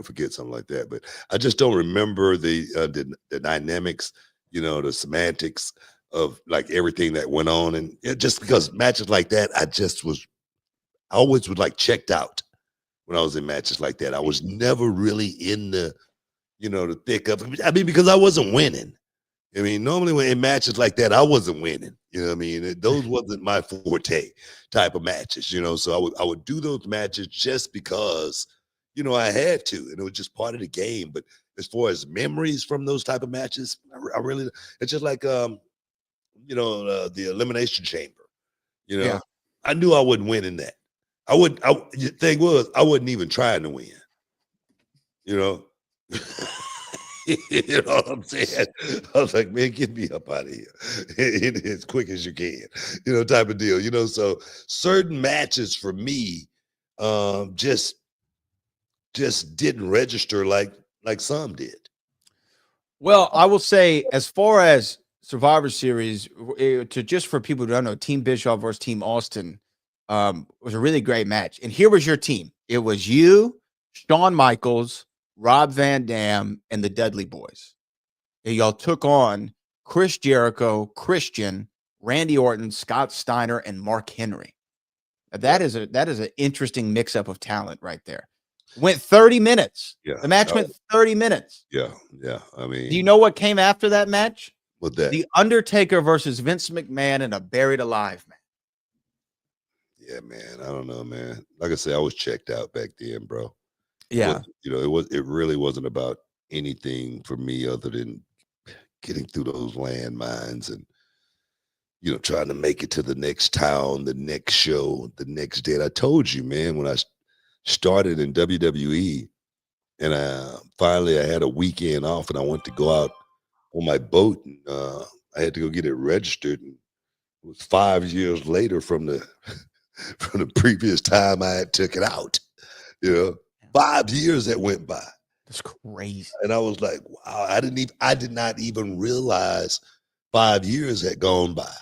forget something like that? But I just don't remember the dynamics, the semantics of like everything that went on, and just because matches like that, I always was like checked out when I was in matches like that. I was never really in the thick of it. Because I wasn't winning. Normally when in matches like that, I wasn't winning. Those wasn't my forte type of matches, so I would do those matches just because, I had to, and it was just part of the game. But as far as memories from those type of matches, I really, it's just like, the Elimination Chamber, Yeah. I knew I wouldn't win in that. The thing was, I wasn't even trying to win, You know what I'm saying? I was like, man, get me up out of here as quick as you can, type of deal, So certain matches for me, just didn't register like some did. Well, I will say, as far as Survivor Series, just for people who don't know, Team Bischoff versus Team Austin was a really great match. And here was your team. It was you, Shawn Michaels, Rob Van Dam, and the Dudley Boys. And y'all took on Chris Jericho, Christian, Randy Orton, Scott Steiner, and Mark Henry. Now, that is an interesting mix-up of talent right there. Went 30 minutes. Yeah. The match went 30 minutes. Yeah. Do you know what came after that match? What's that? The Undertaker versus Vince McMahon in a buried alive match. Yeah, man. I don't know, man. Like I said, I was checked out back then, bro. Yeah. It really wasn't about anything for me other than getting through those landmines and, trying to make it to the next town, the next show, the next day. And I told you, man, when I started in WWE and I had a weekend off and I went to go out on my boat and I had to go get it registered. And it was 5 years later from the previous time I had took it out. 5 years that went by. That's crazy. And I was like, wow, I did not even realize 5 years had gone by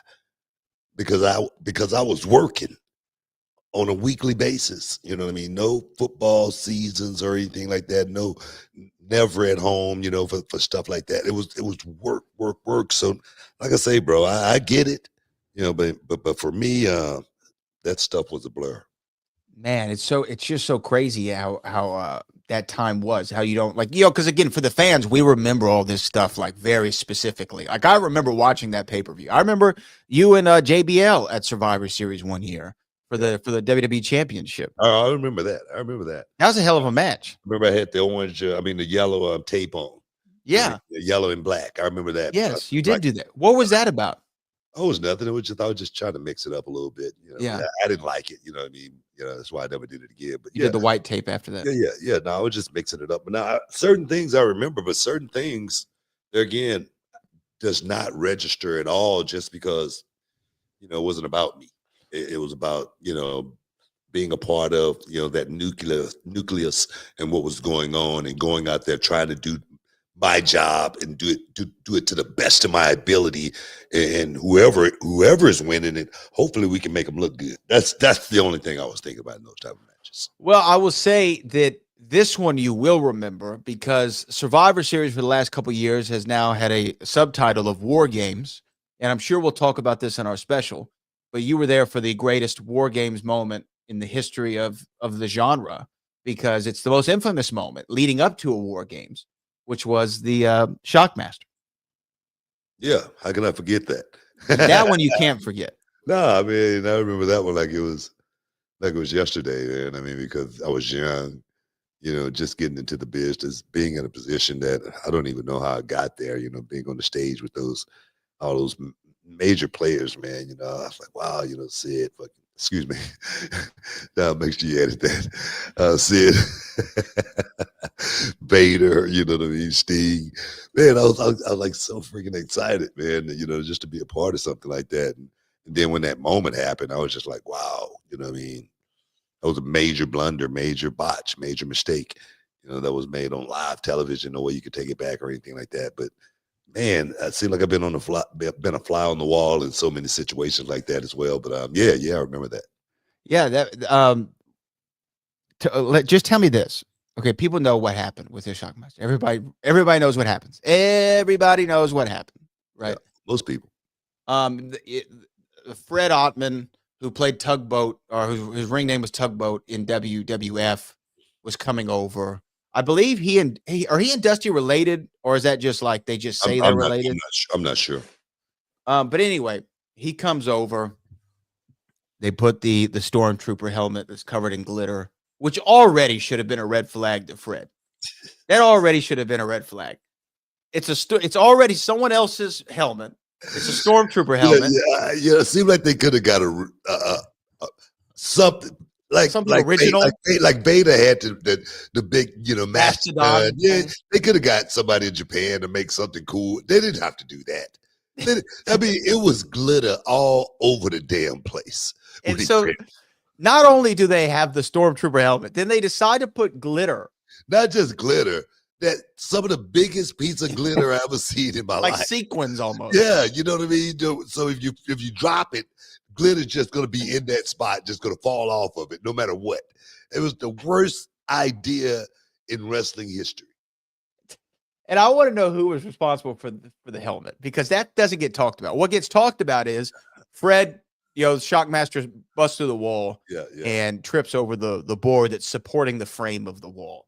because I was working on a weekly basis. You know what I mean? No football seasons or anything like that. No, never at home, for stuff like that. It was work. So like I say, bro, I get it, but for me, that stuff was a blur. Man, it's just so crazy how that time was, how you don't because again, for the fans, we remember all this stuff like very specifically. Like I remember watching that pay-per-view. I remember you and JBL at Survivor Series one year for the WWE Championship. I remember that. I remember that. That was a hell of a match. Remember, I had the orange, the yellow tape on. Yeah. The yellow and black. I remember that. Yes, you did do that. What was that about? Oh, it was nothing. I was just trying to mix it up a little bit. Yeah. I didn't like it. You know what I mean? That's why I never did it again. But You did the white tape after that. Yeah. No, I was just mixing it up. But now certain things I remember, but certain things, there again, does not register at all just because, it wasn't about me. It was about, being a part of, that nucleus and what was going on and going out there trying to do my job and do it to the best of my ability, and whoever is winning it, hopefully we can make them look good. That's the only thing I was thinking about in those type of matches. Well, I will say that this one you will remember because Survivor Series for the last couple of years has now had a subtitle of War Games, and I'm sure we'll talk about this in our special, but you were there for the greatest War Games moment in the history of the genre because it's the most infamous moment leading up to a War Games, which was the Shockmaster. Yeah, how can I forget that? That one you can't forget. No, I mean, I remember that one like it was yesterday, man. I mean, because I was young, just getting into the business, being in a position that I don't even know how I got there, being on the stage with all those major players, man. I was like, wow, Sid, excuse me. Now make sure you edit that. Sid, Vader, you know what I mean, Sting. Man, I was like so freaking excited, man, just to be a part of something like that. And then when that moment happened, I was just like, wow, you know what I mean? That was a major blunder, major botch, major mistake, that was made on live television. No way you could take it back or anything like that. But man, it seemed like I've been been a fly on the wall in so many situations like that as well. But I remember that. Yeah, that just tell me this. Okay, people know what happened with the Shockmaster. Everybody knows what happens. Everybody knows what happened, right? Yeah, most people. Fred Ottman, who played Tugboat, or his ring name was Tugboat in WWF, was coming over. I believe he and Dusty related, or is that just like they just say they're related? I'm not sure. But anyway, he comes over. They put the stormtrooper helmet that's covered in glitter, which already should have been a red flag to Fred. That already should have been a red flag. It's already someone else's helmet. It's a stormtrooper helmet. Yeah. It seemed like they could have got a something. Something original, like Beta had the big, Mastodon. Yeah, they could have got somebody in Japan to make something cool. They didn't have to do that. I mean, it was glitter all over the damn place. And so, not only do they have the stormtrooper helmet, then they decide to put glitter. Not just glitter. That some of the biggest piece of glitter I ever seen in my life. Like sequins almost. Yeah, you know what I mean? So if you drop it, glitter's just going to be in that spot, just going to fall off of it, no matter what. It was the worst idea in wrestling history. And I want to know who was responsible for the helmet, because that doesn't get talked about. What gets talked about is Fred, Shockmaster busts through the wall and trips over the board that's supporting the frame of the wall.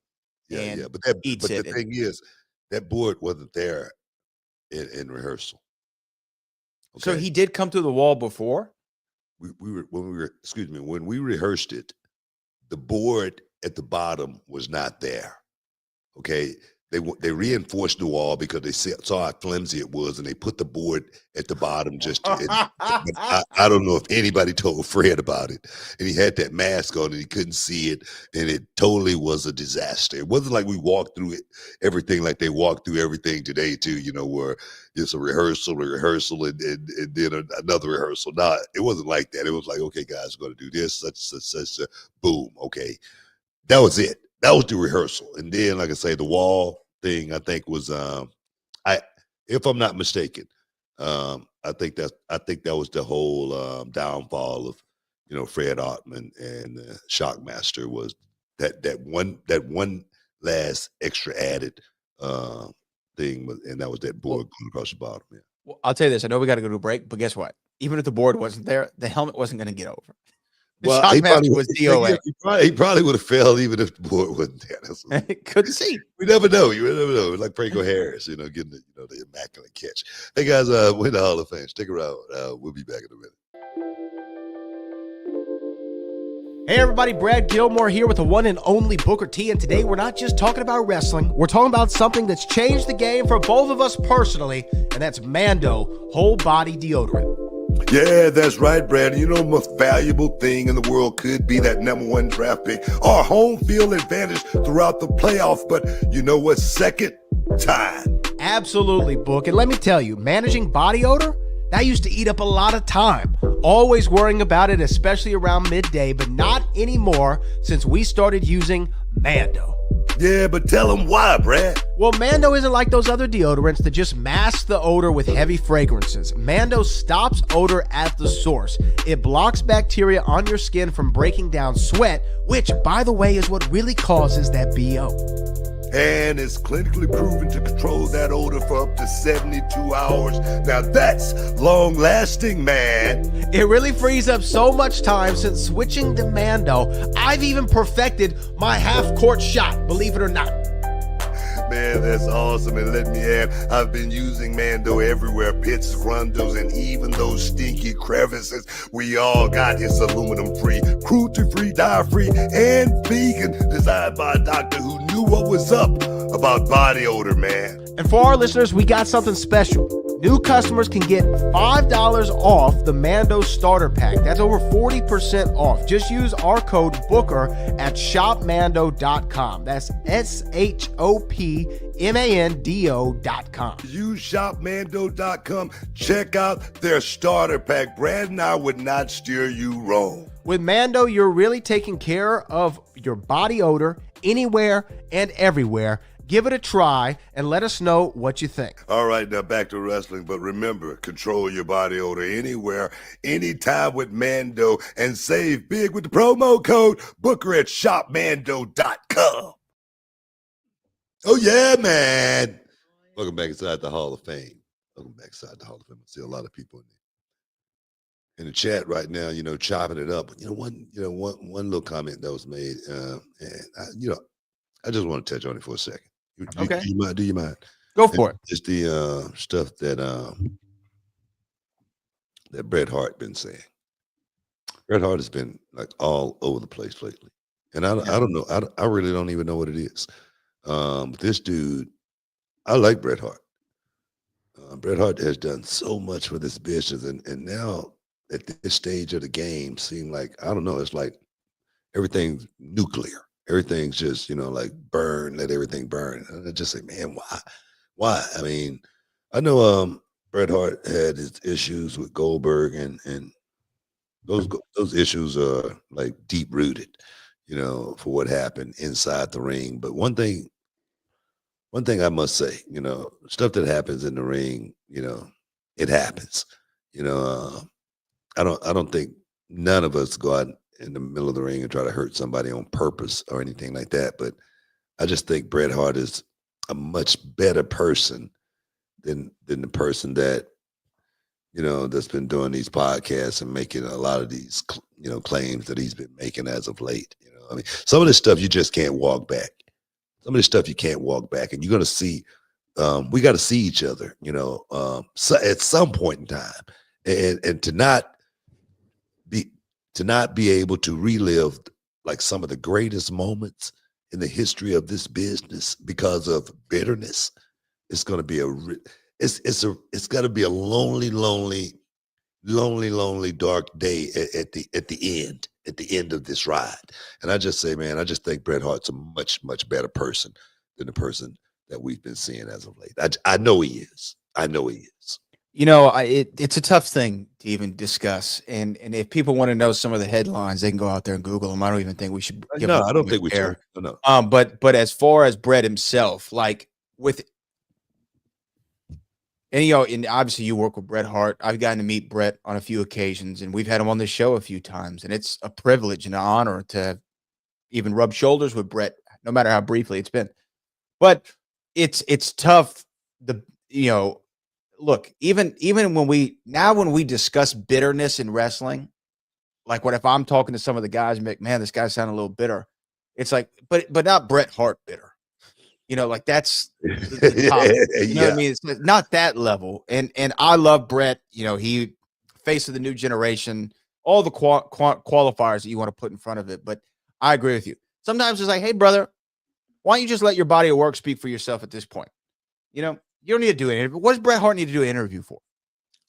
Yeah. But the thing is, that board wasn't there in rehearsal. Okay? So he did come through the wall before? When we rehearsed it, the board at the bottom was not there. Okay. They reinforced the wall because they saw how flimsy it was, and they put the board at the bottom I don't know if anybody told Fred about it. And he had that mask on and he couldn't see it, and it totally was a disaster. It wasn't like we walked through everything like they walk through everything today too, where it's a rehearsal, and then another rehearsal. No, it wasn't like that. It was like, okay, guys, we're going to do this, such, boom. Okay. That was it. That was the rehearsal. And then, like I say, the wall thing, I think was, if I'm not mistaken, I think that was the whole downfall of, Fred Ottman and Shockmaster, was that one last extra added thing, and that was that board going across the bottom. Yeah. Well, I'll tell you this. I know we got to go to a break, but guess what? Even if the board wasn't there, the helmet wasn't going to get over. Well, he probably would have failed even if the board wasn't there. Couldn't see. We never know. You never know. Like Franco Harris, getting the immaculate catch. Hey guys, we're in the Hall of Fame. Stick around. We'll be back in a minute. Hey everybody, Brad Gilmore here with the one and only Booker T, and today we're not just talking about wrestling, we're talking about something that's changed the game for both of us personally, and that's Mando whole body deodorant. Yeah, that's right, Brad. You know, the most valuable thing in the world could be that #1 draft pick or home field advantage throughout the playoffs. But you know what's second? Time. Absolutely, Book. And let me tell you, managing body odor, that used to eat up a lot of time. Always worrying about it, especially around midday, but not anymore since we started using Mando. Yeah, but tell them why, Brad. Well, Mando isn't like those other deodorants that just mask the odor with heavy fragrances. Mando stops odor at the source. It blocks bacteria on your skin from breaking down sweat, which, by the way, is what really causes that BO. And it's clinically proven to control that odor for up to 72 hours. Now that's long lasting, man. It really frees up so much time since switching to Mando. I've even perfected my half-court shot, believe it or not. Man, that's awesome. And let me add, I've been using Mando everywhere. Pits, grundles, and even those stinky crevices. We all got this aluminum-free, cruelty-free, dye-free, and vegan. Designed by a doctor who knew what was up about body odor, man. And for our listeners, we got something special. New customers can get $5 off the Mando starter pack. That's over 40% off. Just use our code BOOKER at shopmando.com. That's shopmando.com. Use shopmando.com. Check out their starter pack. Brad and I would not steer you wrong. With Mando, you're really taking care of your body odor anywhere and everywhere. Give it a try and let us know what you think. All right, now back to wrestling. But remember, control your body odor anywhere, anytime with Mando, and save big with the promo code Booker at shopmando.com. Oh, yeah, man. Welcome back inside the Hall of Fame. Welcome back inside the Hall of Fame. I see a lot of people in the chat right now, chopping it up. One little comment that was made, and I just want to touch on it for a second. Okay. Do you mind? Go for it. It's the stuff that Bret Hart been saying. Bret Hart has been like all over the place lately, and I don't know. I really don't even know what it is. But this dude, I like Bret Hart. Bret Hart has done so much for this business, and now at this stage of the game, seem like, I don't know. It's like everything's nuclear. Everything's just, like burn, let everything burn. And I just say, man, why? Why? I mean, I know Bret Hart had his issues with Goldberg, and those issues are like deep rooted, for what happened inside the ring. But one thing I must say, stuff that happens in the ring, it happens. I don't think none of us go out in the middle of the ring and try to hurt somebody on purpose or anything like that. But I just think Bret Hart is a much better person than the person that, that's been doing these podcasts and making a lot of these, claims that he's been making as of late. I mean, some of this stuff you just can't walk back. Some of this stuff you can't walk back, and you're going to see, we got to see each other, so at some point in time, and to not be able to relive like some of the greatest moments in the history of this business because of bitterness. It's going to be it's got to be a lonely, dark day at the end of this ride. And I just say, man, I just think Bret Hart's a much, much better person than the person that we've been seeing as of late. I know he is. It's a tough thing to even discuss. And if people want to know some of the headlines, they can go out there and Google them. I don't even think we should. No, I don't think we should. No. But as far as Bret himself, like and obviously you work with Bret Hart. I've gotten to meet Bret on a few occasions, and we've had him on the show a few times. And it's a privilege and an honor to even rub shoulders with Bret, no matter how briefly it's been. But it's tough. Look, even when we discuss bitterness in wrestling, like what if I'm talking to some of the guys and be like, man, this guy sounded a little bitter. It's like, but not Bret Hart bitter. Like that's the top. You know what I mean? It's not that level. And I love Bret. He face of the new generation. all the qualifiers that you want to put in front of it. But I agree with you. Sometimes it's like, hey, brother, why don't you just let your body of work speak for yourself at this point? You know, you don't need to do it. What does Bret Hart need to do an interview for?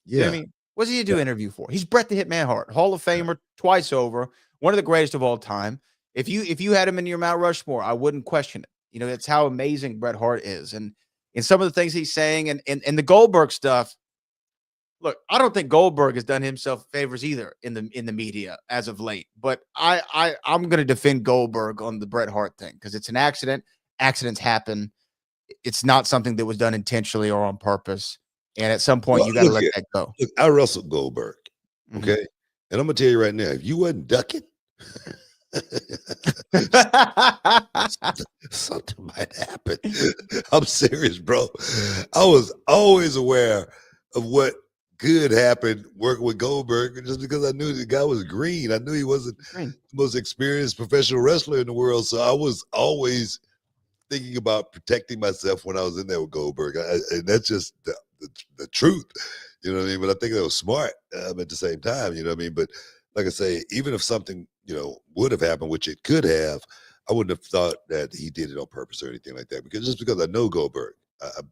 You know what I mean? What's he to do an interview for? He's Bret the Hitman Hart, Hall of Famer twice over, one of the greatest of all time. If you had him in your Mount Rushmore, I wouldn't question it. You know, that's how amazing Bret Hart is. And some of the things he's saying and the Goldberg stuff. Look, I don't think Goldberg has done himself favors either in the media as of late. But I'm going to defend Goldberg on the Bret Hart thing because it's an accident. Accidents happen. It's not something that was done intentionally or on purpose. And at some point, you got to let that go. Look, I wrestled Goldberg, okay? And I'm going to tell you right now, if you wasn't ducking, something might happen. I'm serious, bro. I was always aware of what could happen working with Goldberg just because I knew the guy was green. I knew he wasn't the most experienced professional wrestler in the world. So I was always thinking about protecting myself when I was in there with Goldberg. And that's just the truth, you know what I mean? But I think that was smart at the same time, you know what I mean? But like I say, even if something, you know, would have happened, which it could have, I wouldn't have thought that he did it on purpose or anything like that. Because I know Goldberg,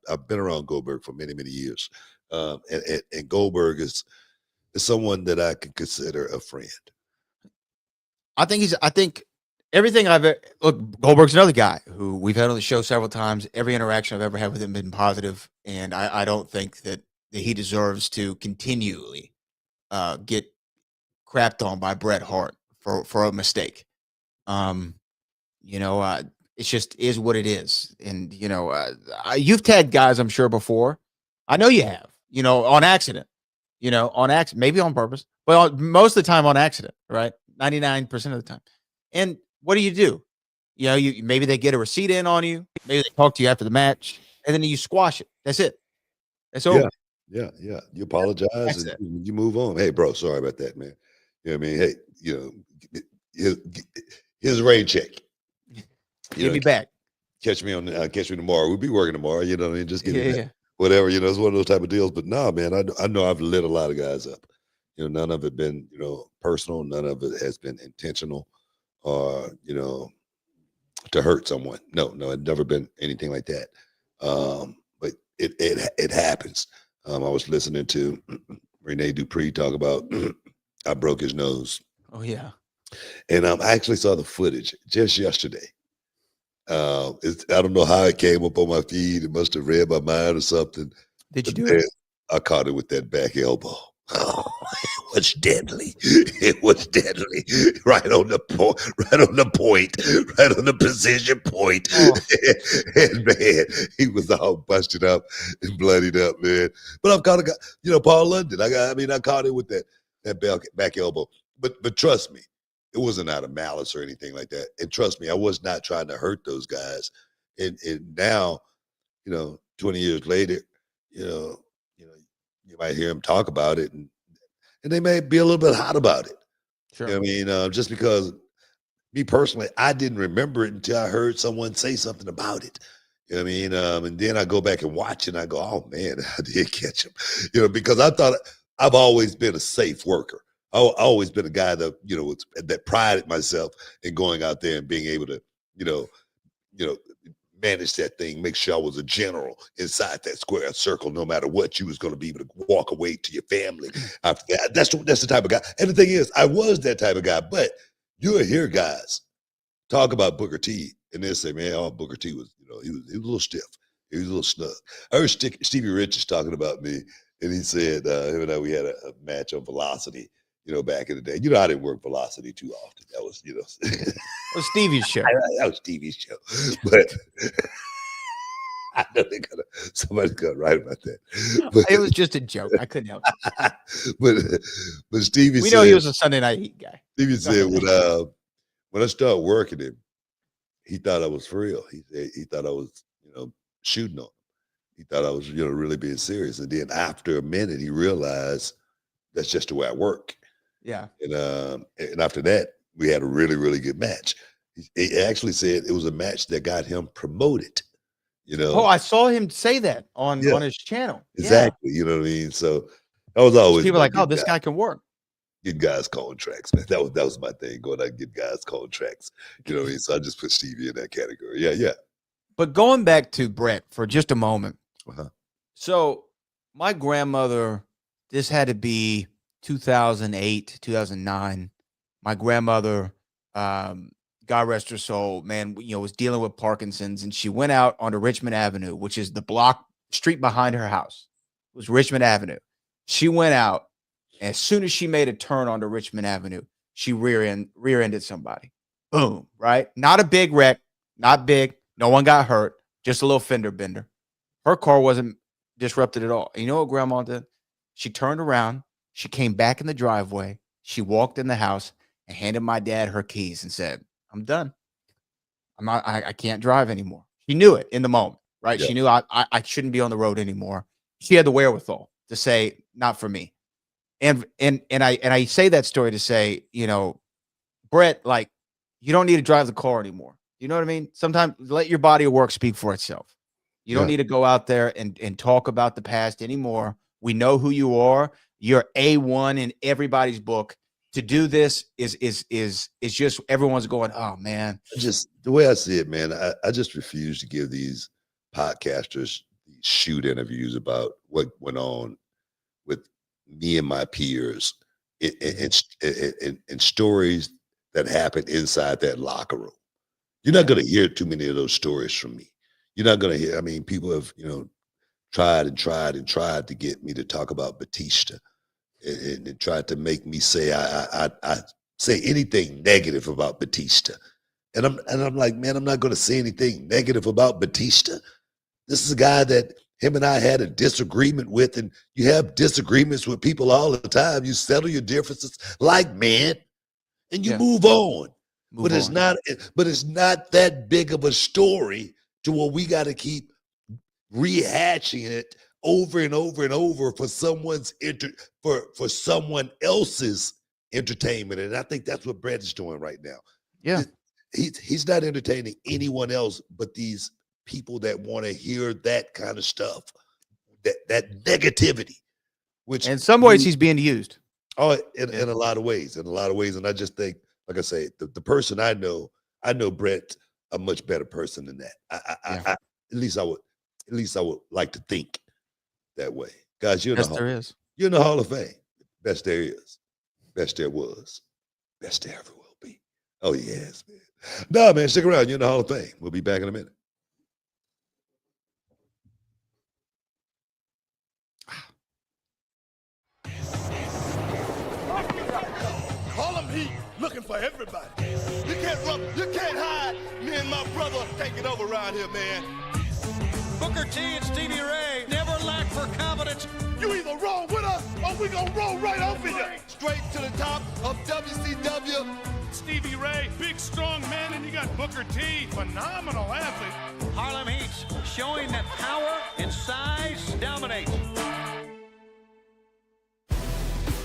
I've been around Goldberg for many, many years. And Goldberg is someone that I can consider a friend. I think everything look, Goldberg's another guy who we've had on the show several times. Every interaction I've ever had with him has been positive, and I don't think that he deserves to continually get crapped on by Bret Hart for a mistake. You know, it's just is what it is. And, you know, you've tagged guys, I'm sure, before. I know you have, you know, on accident, maybe on purpose, but most of the time on accident, right? 99% of the time. And what do? You know, maybe they get a receipt in on you. Maybe they talk to you after the match, and then you squash it. That's it. That's over. Yeah. You apologize and you move on. Hey, bro, sorry about that, man. You know what I mean? Hey, you know, here's a rain check. Give me back. Catch me tomorrow. We'll be working tomorrow. You know what I mean? Just give me back. Whatever. You know, it's one of those type of deals. But no, man, I know I've lit a lot of guys up. You know, none of it been, you know, personal. None of it has been intentional or, you know, to hurt someone. No, it's never been anything like that. But it happens. I was listening to Rene Dupree talk about I broke his nose. Oh yeah. And I actually saw the footage just yesterday. I don't know how it came up on my feed. It must have read my mind or something. Did you do it? I caught it with that back elbow. Oh, it was deadly. It was deadly. Right on the point, right on the precision point. Oh. And man, he was all busted up and bloodied up, man. But I've got you know, Paul London. I caught it with that back elbow. But trust me, it wasn't out of malice or anything like that. And trust me, I was not trying to hurt those guys. And now, you know, 20 years later, you know, you might hear them talk about it, and they may be a little bit hot about it. Sure. You know what I mean? Just because me personally, I didn't remember it until I heard someone say something about it. You know what I mean? And then I go back and watch it and I go, oh man, I did catch him. You know, because I thought I've always been a safe worker. I've always been a guy that, you know, that prided myself in going out there and being able to, you know, manage that thing, make sure I was a general inside that square circle, no matter what. You was going to be able to walk away to your family. That's the type of guy. And the thing is, I was that type of guy. But you'll hear guys talk about Booker T, and they'll say, man, Booker T was, you know, he was a little stiff. He was a little snug. I heard Stevie Richards talking about me, and he said, him and I, we had a match on Velocity, you know, back in the day. You know, I didn't work Velocity too often. That was, you know. It was Stevie's show. That was Stevie's show. But I know somebody's gonna write about that. But, it was just a joke. I couldn't help it. but Stevie we know he was a Sunday Night Heat guy. Stevie said when I started working him, he thought I was for real. He said he thought I was, you know, shooting on him. He thought I was, you know, really being serious. And then after a minute, he realized that's just the way I work. Yeah. And after that, we had a really, really good match. He actually said it was a match that got him promoted. You know. Oh, I saw him say that on his channel. Exactly. Yeah. You know what I mean? So I was always people like, oh, this guy can work. Get guys contracts, man. That was my thing. Going out and get guys contracts. You know what I mean? So I just put Stevie in that category. Yeah, yeah. But going back to Brett for just a moment. Uh-huh. So my grandmother, this had to be 2008, 2009. My grandmother, God rest her soul, man, was dealing with Parkinson's, and she went out onto Richmond Avenue, which is the street behind her house. It was Richmond Avenue. She went out, and as soon as she made a turn onto Richmond Avenue, she rear-ended somebody. Boom, right? Not a big wreck, not big. No one got hurt, just a little fender bender. Her car wasn't disrupted at all. And you know what Grandma did? She turned around, she came back in the driveway, she walked in the house and handed my dad her keys and said, I'm done. I can't drive anymore. She knew it in the moment, right? Yeah. She knew I shouldn't be on the road anymore. She had the wherewithal to say, not for me. And I say that story to say, Brett, like, you don't need to drive the car anymore. You know what I mean? Sometimes let your body of work speak for itself. You don't need to go out there and talk about the past anymore. We know who you are. You're A1 in everybody's book. To do this is just everyone's going, oh man. Just the way I see it, man, I just refuse to give these podcasters these shoot interviews about what went on with me and my peers and stories that happened inside that locker room. You're not going to hear too many of those stories from me. You're not going to hear, I mean, people have, tried to get me to talk about Batista and tried to make me say I say anything negative about Batista. And I'm like, man, I'm not going to say anything negative about Batista. This is a guy that him and I had a disagreement with, and you have disagreements with people all the time. You settle your differences like man, and you move on. It's not that big of a story to where we got to keep rehashing it over and over and over for for someone else's entertainment. And I think that's what Brett is doing right now. Yeah. He's not entertaining anyone else but these people that want to hear that kind of stuff, that negativity, which in some ways he's being used. Oh, in a lot of ways. And I just think, like I say, the person I know Brett a much better person than that. At least I would like to think that way. Guys, you're in the Hall of Fame. Best there is, best there was, best there ever will be. Oh yes, man. No, man, stick around. You're in the Hall of Fame. We'll be back in a minute. Harlem Heat looking for everybody. You can't hide. Me and my brother can't get over around here, man. Booker T and Stevie Ray never lack for confidence. You either roll with us or we gonna roll right over you. Straight to the top of WCW. Stevie Ray, big strong man, and you got Booker T, phenomenal athlete. Harlem Heats showing that power and size dominate.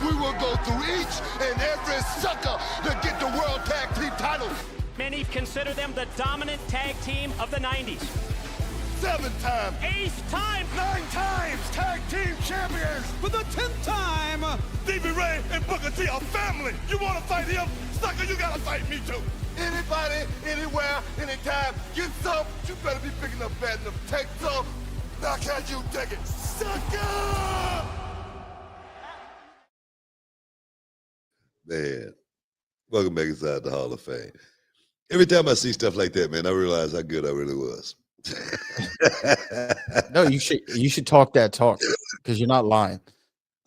We will go through each and every sucker to get the World Tag Team titles. Many consider them the dominant tag team of the 90s. 7 times. 8th time. 9 times tag team champions. For the 10th time. Stevie Ray and Booker T are family. You want to fight him? Sucker, you got to fight me too. Anybody, anywhere, anytime, get some. You better be picking up bad enough. Take some. Now can you take it? Sucker! Man, welcome back inside the Hall of Fame. Every time I see stuff like that, man, I realize how good I really was. No, you should talk that talk because you're not lying.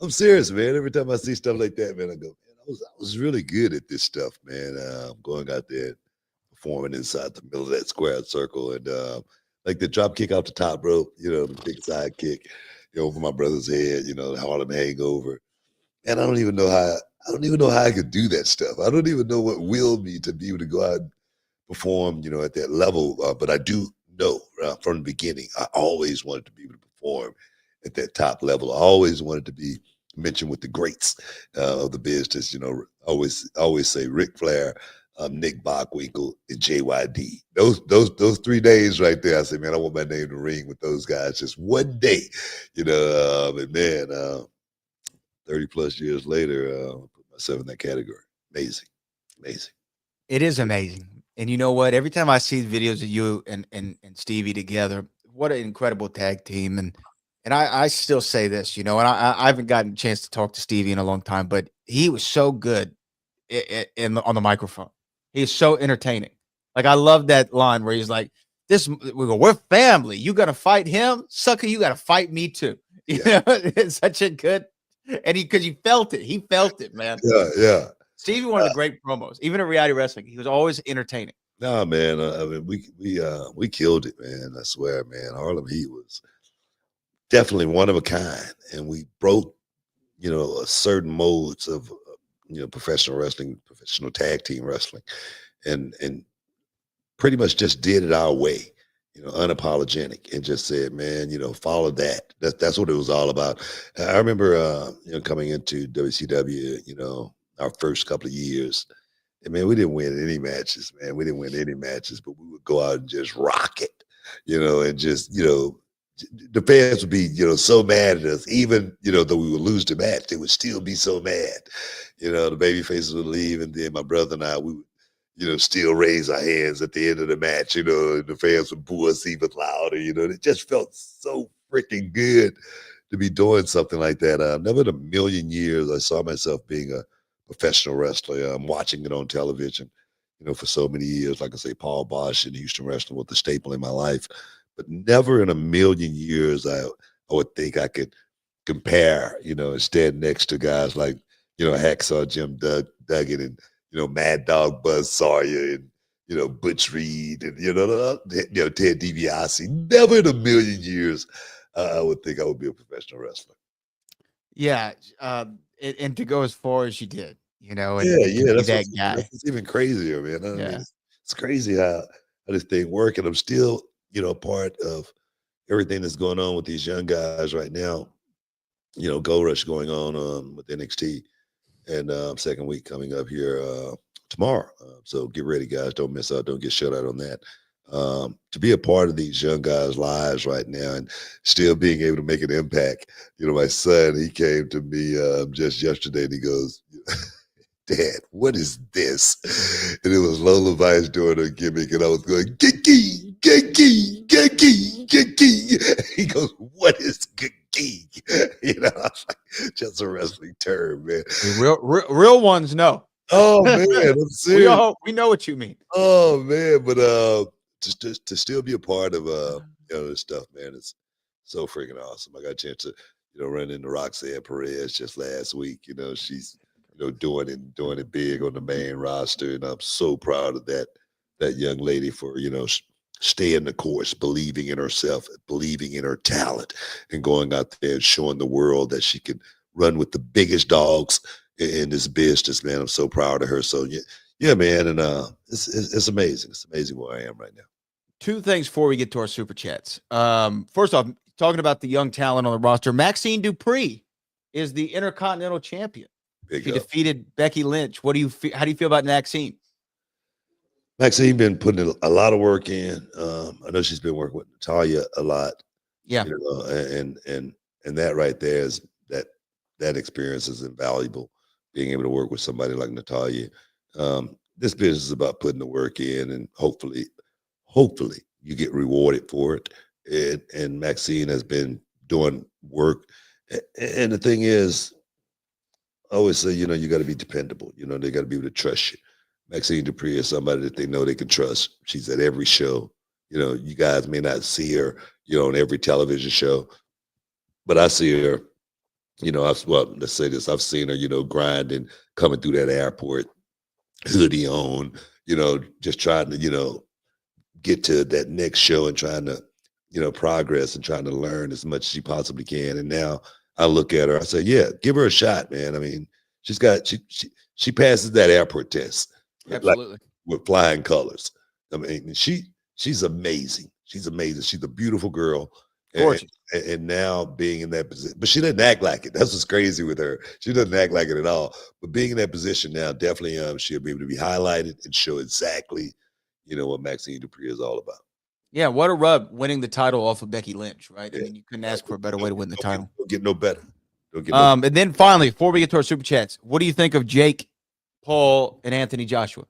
I'm serious, man. Every time I see stuff like that, man, I go, man, I was really good at this stuff, man. Going out there and performing inside the middle of that square circle, and like the drop kick off the top rope, the big side kick, over my brother's head, the Harlem Hangover, and I don't even know how I could do that stuff. I don't even know what willed me to be able to go out and perform, at that level. But I do know from the beginning, I always wanted to be able to perform at that top level. I always wanted to be mentioned with the greats of the business. Always say Ric Flair, Nick Bockwinkel, and JYD. Those 3 days right there. I say, man, I want my name to ring with those guys just one day. And man, 30 plus years later, I put my myself in that category. Amazing. It is amazing. And you know what? Every time I see videos of you and Stevie together, what an incredible tag team. And I still say this, and I haven't gotten a chance to talk to Stevie in a long time, but he was so good on the microphone. He's so entertaining. Like, I love that line where he's like, we're family. You got to fight him, sucker. You got to fight me too. It's such a good, and because you felt it. He felt it, man. Yeah. Stevie, one of the great promos, even in reality wrestling, he was always entertaining. No, man. I mean, we killed it, man. I swear, man. Harlem Heat was definitely one of a kind, and we broke, certain modes of, professional wrestling, professional tag team wrestling, and pretty much just did it our way, unapologetic, and just said, man, follow that. That's what it was all about. I remember, coming into WCW, our first couple of years, and man, we didn't win any matches, man. We didn't win any matches, but we would go out and just rock it, and just, the fans would be, so mad at us, even, though we would lose the match, they would still be so mad. The baby faces would leave, and then my brother and I, we would, still raise our hands at the end of the match, and the fans would boo us even louder, it just felt so freaking good to be doing something like that. Never in a million years I saw myself being a professional wrestler. I'm watching it on television, for so many years. Like I say, Paul Bosch and Houston Wrestling was the staple in my life. But never in a million years I would think I could compare, and stand next to guys like, Hacksaw Jim Duggan and, Mad Dog Buzz Sawyer and, Butch Reed and, Ted DiBiase. Never in a million years I would think I would be a professional wrestler. Yeah. And to go as far as you did, and that's that guy. It's even crazier, man. I Yeah. mean, it's crazy how this thing works, and I'm still, part of everything that's going on with these young guys right now. Gold Rush going on with NXT, and second week coming up here tomorrow. So get ready, guys. Don't miss out. Don't get shut out on that. To be a part of these young guys' lives right now and still being able to make an impact. My son, he came to me just yesterday and he goes, Dad, what is this? And it was Lola Vice doing her gimmick, and I was going, Giki, Giki, Giki, Giki. He goes, what is Giki? I was like, just a wrestling term, man. Real ones know. Oh man, I'm serious. We know what you mean. Oh man, but to still be a part of this stuff, man, it's so freaking awesome. I got a chance to run into Roxanne Perez just last week. She's doing it big on the main roster, and I'm so proud of that young lady for staying the course, believing in herself, believing in her talent, and going out there and showing the world that she can run with the biggest dogs in this business, man. I'm so proud of her. So yeah, man, and it's amazing. It's amazing where I am right now. Two things before we get to our super chats. First off, talking about the young talent on the roster, Maxine Dupree is the Intercontinental Champion. She defeated Becky Lynch. How do you feel about Maxine? Maxine been putting a lot of work in. I know she's been working with Natalya a lot. Yeah, and that right there is that experience is invaluable. Being able to work with somebody like Natalya. This business is about putting the work in, and hopefully you get rewarded for it. And Maxine has been doing work. And the thing is, I always say, you got to be dependable. They got to be able to trust you. Maxine Dupree is somebody that they know they can trust. She's at every show. You guys may not see her, on every television show, but I see her. Let's say this. I've seen her, grinding, coming through that airport, hoodie on, just trying to, get to that next show and trying to, progress and trying to learn as much as she possibly can. And now I look at her, I say, yeah, give her a shot, man. I mean, she passes that airport test. Absolutely. Like, with flying colors. I mean, she's amazing. She's amazing. She's a beautiful girl. Gorgeous. And now being in that position, but she doesn't act like it. That's what's crazy with her. She doesn't act like it at all. But being in that position now, definitely she'll be able to be highlighted and show exactly, what Maxine Dupree is all about. Yeah, what a rub winning the title off of Becky Lynch, right? Yeah. I mean, you couldn't ask for a better way to win the title. Don't get no better. Don't get no. And then finally, before we get to our super chats, what do you think of Jake Paul and Anthony Joshua?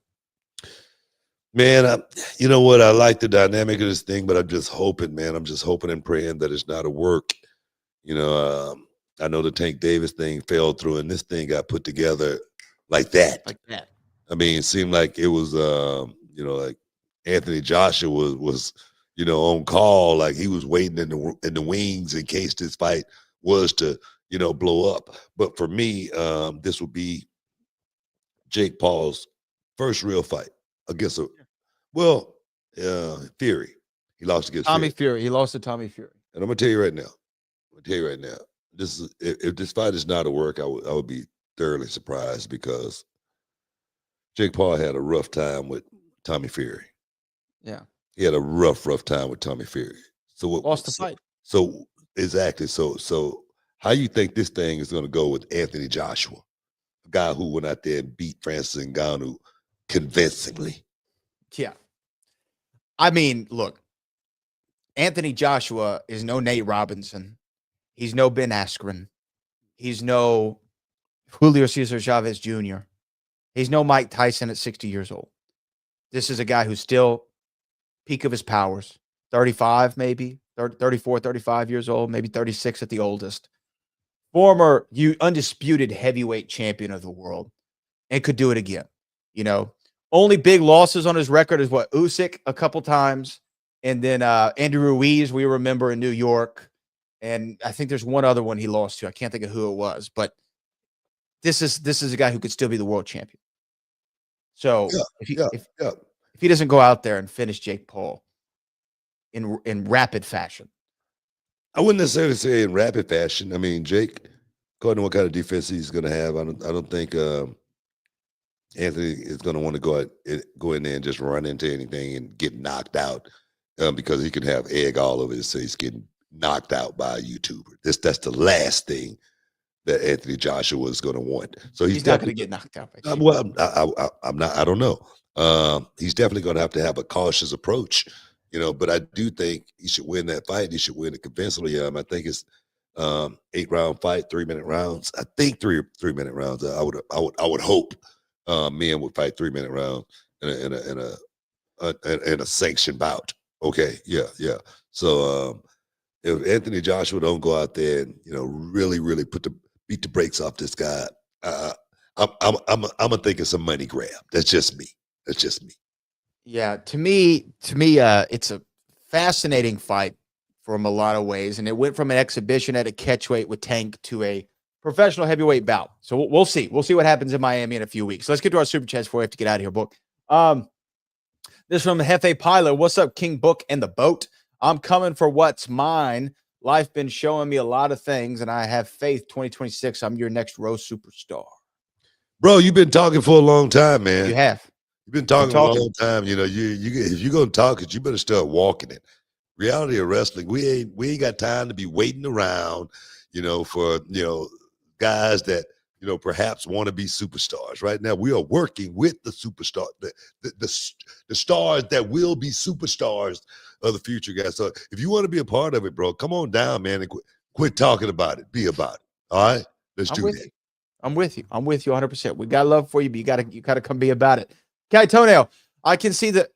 Man, you know what? I like the dynamic of this thing, but I'm just hoping, man. I'm just hoping and praying that it's not a work. I know the Tank Davis thing fell through, and this thing got put together like that. Like that. I mean, it seemed like it was, like Anthony Joshua was, on call, like he was waiting in the wings in case this fight was to, blow up. But for me, this would be Jake Paul's first real fight against Fury. He lost against Tommy Fury. He lost to Tommy Fury. And I'm gonna tell you right now, this is if this fight is not a work, I would be thoroughly surprised because Jake Paul had a rough time with Tommy Fury. Yeah. He had a rough time with Tommy Fury. So lost the fight. So exactly. So how you think this thing is gonna go with Anthony Joshua? A guy who went out there and beat Francis Ngannou convincingly. Yeah. I mean, look, Anthony Joshua is no Nate Robinson. He's no Ben Askren. He's no Julio Cesar Chavez Jr. He's no Mike Tyson at 60 years old. This is a guy who's still peak of his powers, 35 maybe, 34, 35 years old, maybe 36 at the oldest. Former undisputed heavyweight champion of the world and could do it again. Only big losses on his record is Usyk a couple times, and then Andy Ruiz, we remember in New York, and I think there's one other one he lost to. I can't think of who it was, but this is a guy who could still be the world champion. So if he doesn't go out there and finish Jake Paul in rapid fashion, I wouldn't necessarily say in rapid fashion. I mean, Jake, according to what kind of defense he's going to have, I don't think Anthony is going to want to go in there and just run into anything and get knocked out because he can have egg all over his face, getting knocked out by a YouTuber. That's the last thing that Anthony Joshua is going to want. So he's not going to get knocked out. I'm not. I don't know. He's definitely going to have a cautious approach, But I do think he should win that fight. He should win it convincingly. I think it's 8-round fight, 3-minute rounds. I think 3-minute rounds. I would hope. Men would fight 3-minute rounds in a sanctioned bout. Okay, yeah. So if Anthony Joshua don't go out there and really beat the brakes off this guy, I'm gonna think it's a money grab. That's just me. Yeah, to me, it's a fascinating fight from a lot of ways, and it went from an exhibition at a catchweight with Tank to a professional heavyweight bout. So we'll see. We'll see what happens in Miami in a few weeks. Let's get to our super chats before we have to get out of here, Book. This from Hefe Pilot. What's up, King Book and the Boat? I'm coming for what's mine. Life been showing me a lot of things, and I have faith 2026. I'm your next roast superstar. Bro, you've been talking for a long time, man. You have. You've been talking for a long time. You if you're gonna talk it, you better start walking it. Reality of wrestling, we ain't got time to be waiting around, for guys that perhaps want to be superstars. Right now, we are working with the superstar, the stars that will be superstars of the future, guys. So if you want to be a part of it, bro, come on down, man, and quit talking about it. Be about it. All right, let's do that. I'm with you 100%. We got love for you, but you gotta come be about it. Okay, Toenail, I can't see the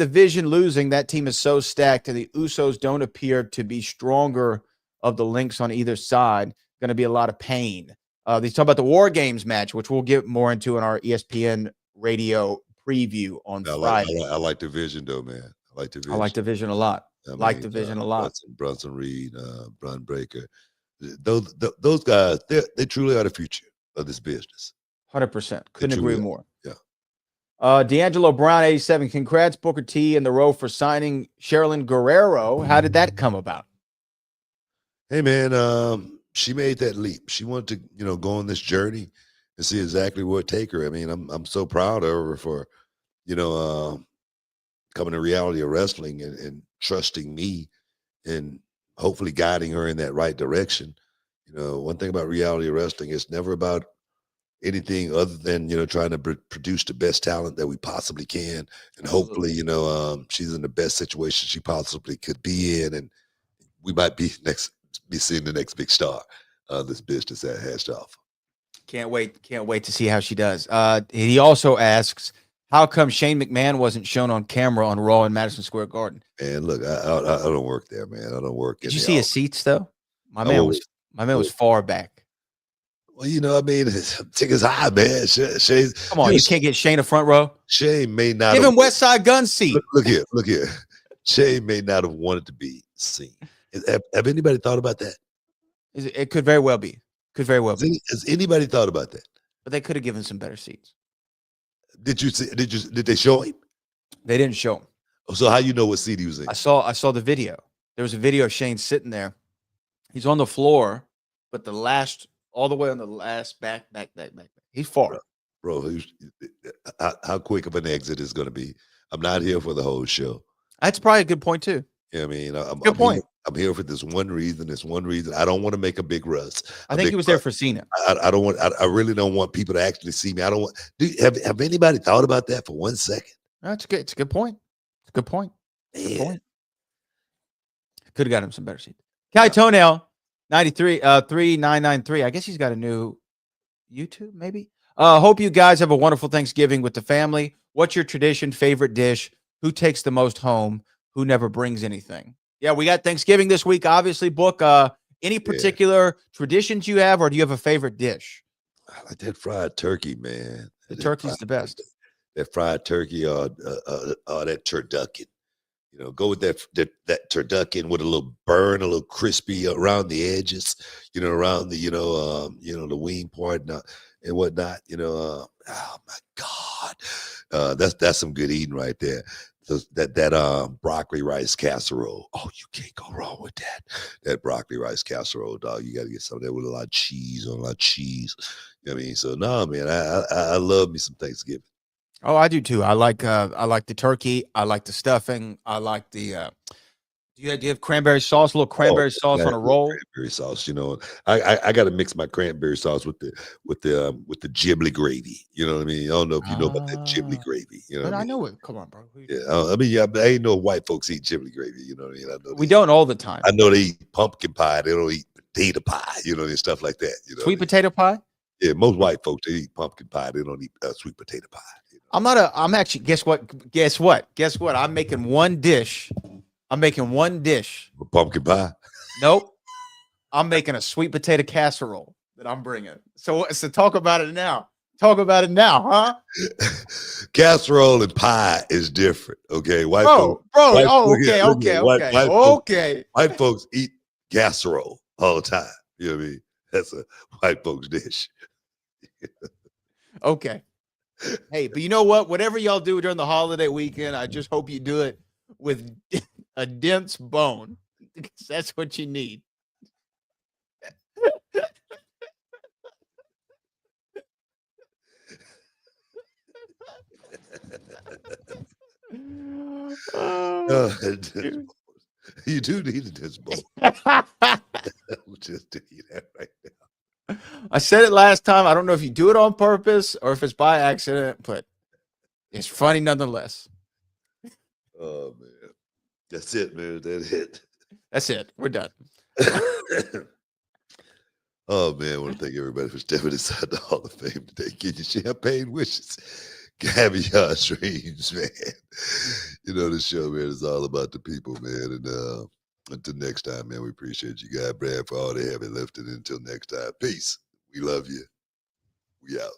Vision losing. That team is so stacked, and the Usos don't appear to be stronger of the links on either side. Going to be a lot of pain. They talk about the War Games match, which we'll get more into in our ESPN radio preview on Friday. I like the Vision, though, man. I like the Vision a lot. The Vision a lot. Brunson Reed, Bron Breaker. Those guys, they truly are the future of this business. 100%. Couldn't agree more. Yeah. D'Angelo Brown, 87. Congrats, Booker T and the Row for signing Sherilyn Guerrero. How did that come about? Hey, man, she made that leap. She wanted to, go on this journey and see exactly where it take her. I mean, I'm so proud of her for, coming to reality of wrestling and trusting me and hopefully guiding her in that right direction. One thing about reality of wrestling, it's never about anything other than, trying to produce the best talent that we possibly can. And hopefully, she's in the best situation she possibly could be in. And we might be seeing the next big star. this business that has to offer. Can't wait to see how she does. He also asks, how come Shane McMahon wasn't shown on camera on Raw in Madison Square Garden? And look, I don't work there, man. I don't work. Did you see his seats though? My man was far back. Well, I mean, tickets high, man. Shane, come on, you can't get Shane a front row. Shane may not give him West Side Gun seat. Look here. Shane may not have wanted to be seen. Have anybody thought about that? It could very well be. Has anybody thought about that? But they could have given some better seats. Did they show him? They didn't show him. So how you know what seat he was in? I saw the video. There was a video of Shane sitting there. He's on the floor, but all the way on the last back. He's far. Bro, how quick of an exit is going to be? I'm not here for the whole show. That's probably a good point too. Yeah, I mean, good point. I'm here for this one reason. I don't want to make a big rush. I think he was there for Cena. I don't want. I really don't want people to actually see me. I don't want. Have anybody thought about that for 1 second? That's good. It's a good point. Could have got him some better seats. Kai Toenail 93 3993. I guess he's got a new YouTube, maybe. Hope you guys have a wonderful Thanksgiving with the family. What's your tradition, favorite dish? Who takes the most home? Who never brings anything? Yeah, we got Thanksgiving this week. Obviously, Book. Any particular traditions you have, or do you have a favorite dish? I like that fried turkey, man. The turkey's the best. That fried turkey or that turducken. Go with that turducken with a little burn, a little crispy around the edges. Around the the wing part and whatnot. Oh my God, that's some good eating right there. So that broccoli rice casserole. Oh, you can't go wrong with that. That broccoli rice casserole, dog. You got to get some of that with a lot of cheese. You know what I mean? So no, man, I love me some Thanksgiving. Oh, I do too. I like the turkey. I like the stuffing. I like the. Do you have cranberry sauce? A little cranberry sauce on a roll. Cranberry sauce. I got to mix my cranberry sauce with the Ghibli gravy. You know what I mean? I don't know if you know about that Ghibli gravy. I know it. Come on, bro. Yeah, I ain't know white folks eat Ghibli gravy. You know what I mean? I know we don't all the time. I know they eat pumpkin pie. They don't eat potato pie. And stuff like that. Sweet potato pie. Yeah, most white folks, they eat pumpkin pie. They don't eat sweet potato pie. I'm actually. Guess what? I'm making one dish. Pumpkin pie? Nope. I'm making a sweet potato casserole that I'm bringing. So talk about it now. Huh? Casserole and pie is different. Okay, white folks eat casserole all the time. You know what I mean? That's a white folks dish. Okay. Hey, but you know what? Whatever y'all do during the holiday weekend, I just hope you do it with a dense bone, because that's what you need. You do need a dense bone. Just tell you that right now. I said it last time. I don't know if you do it on purpose or if it's by accident, but it's funny nonetheless. Oh man. That's it, man. That's it. We're done. Oh man, I want to thank everybody for stepping inside the Hall of Fame today. Give you champagne wishes. Caviar dreams, man. The show, man, is all about the people, man. And until next time, man, we appreciate you guys, Brad, for all the heavy lifting. Until next time, peace. We love you. We out.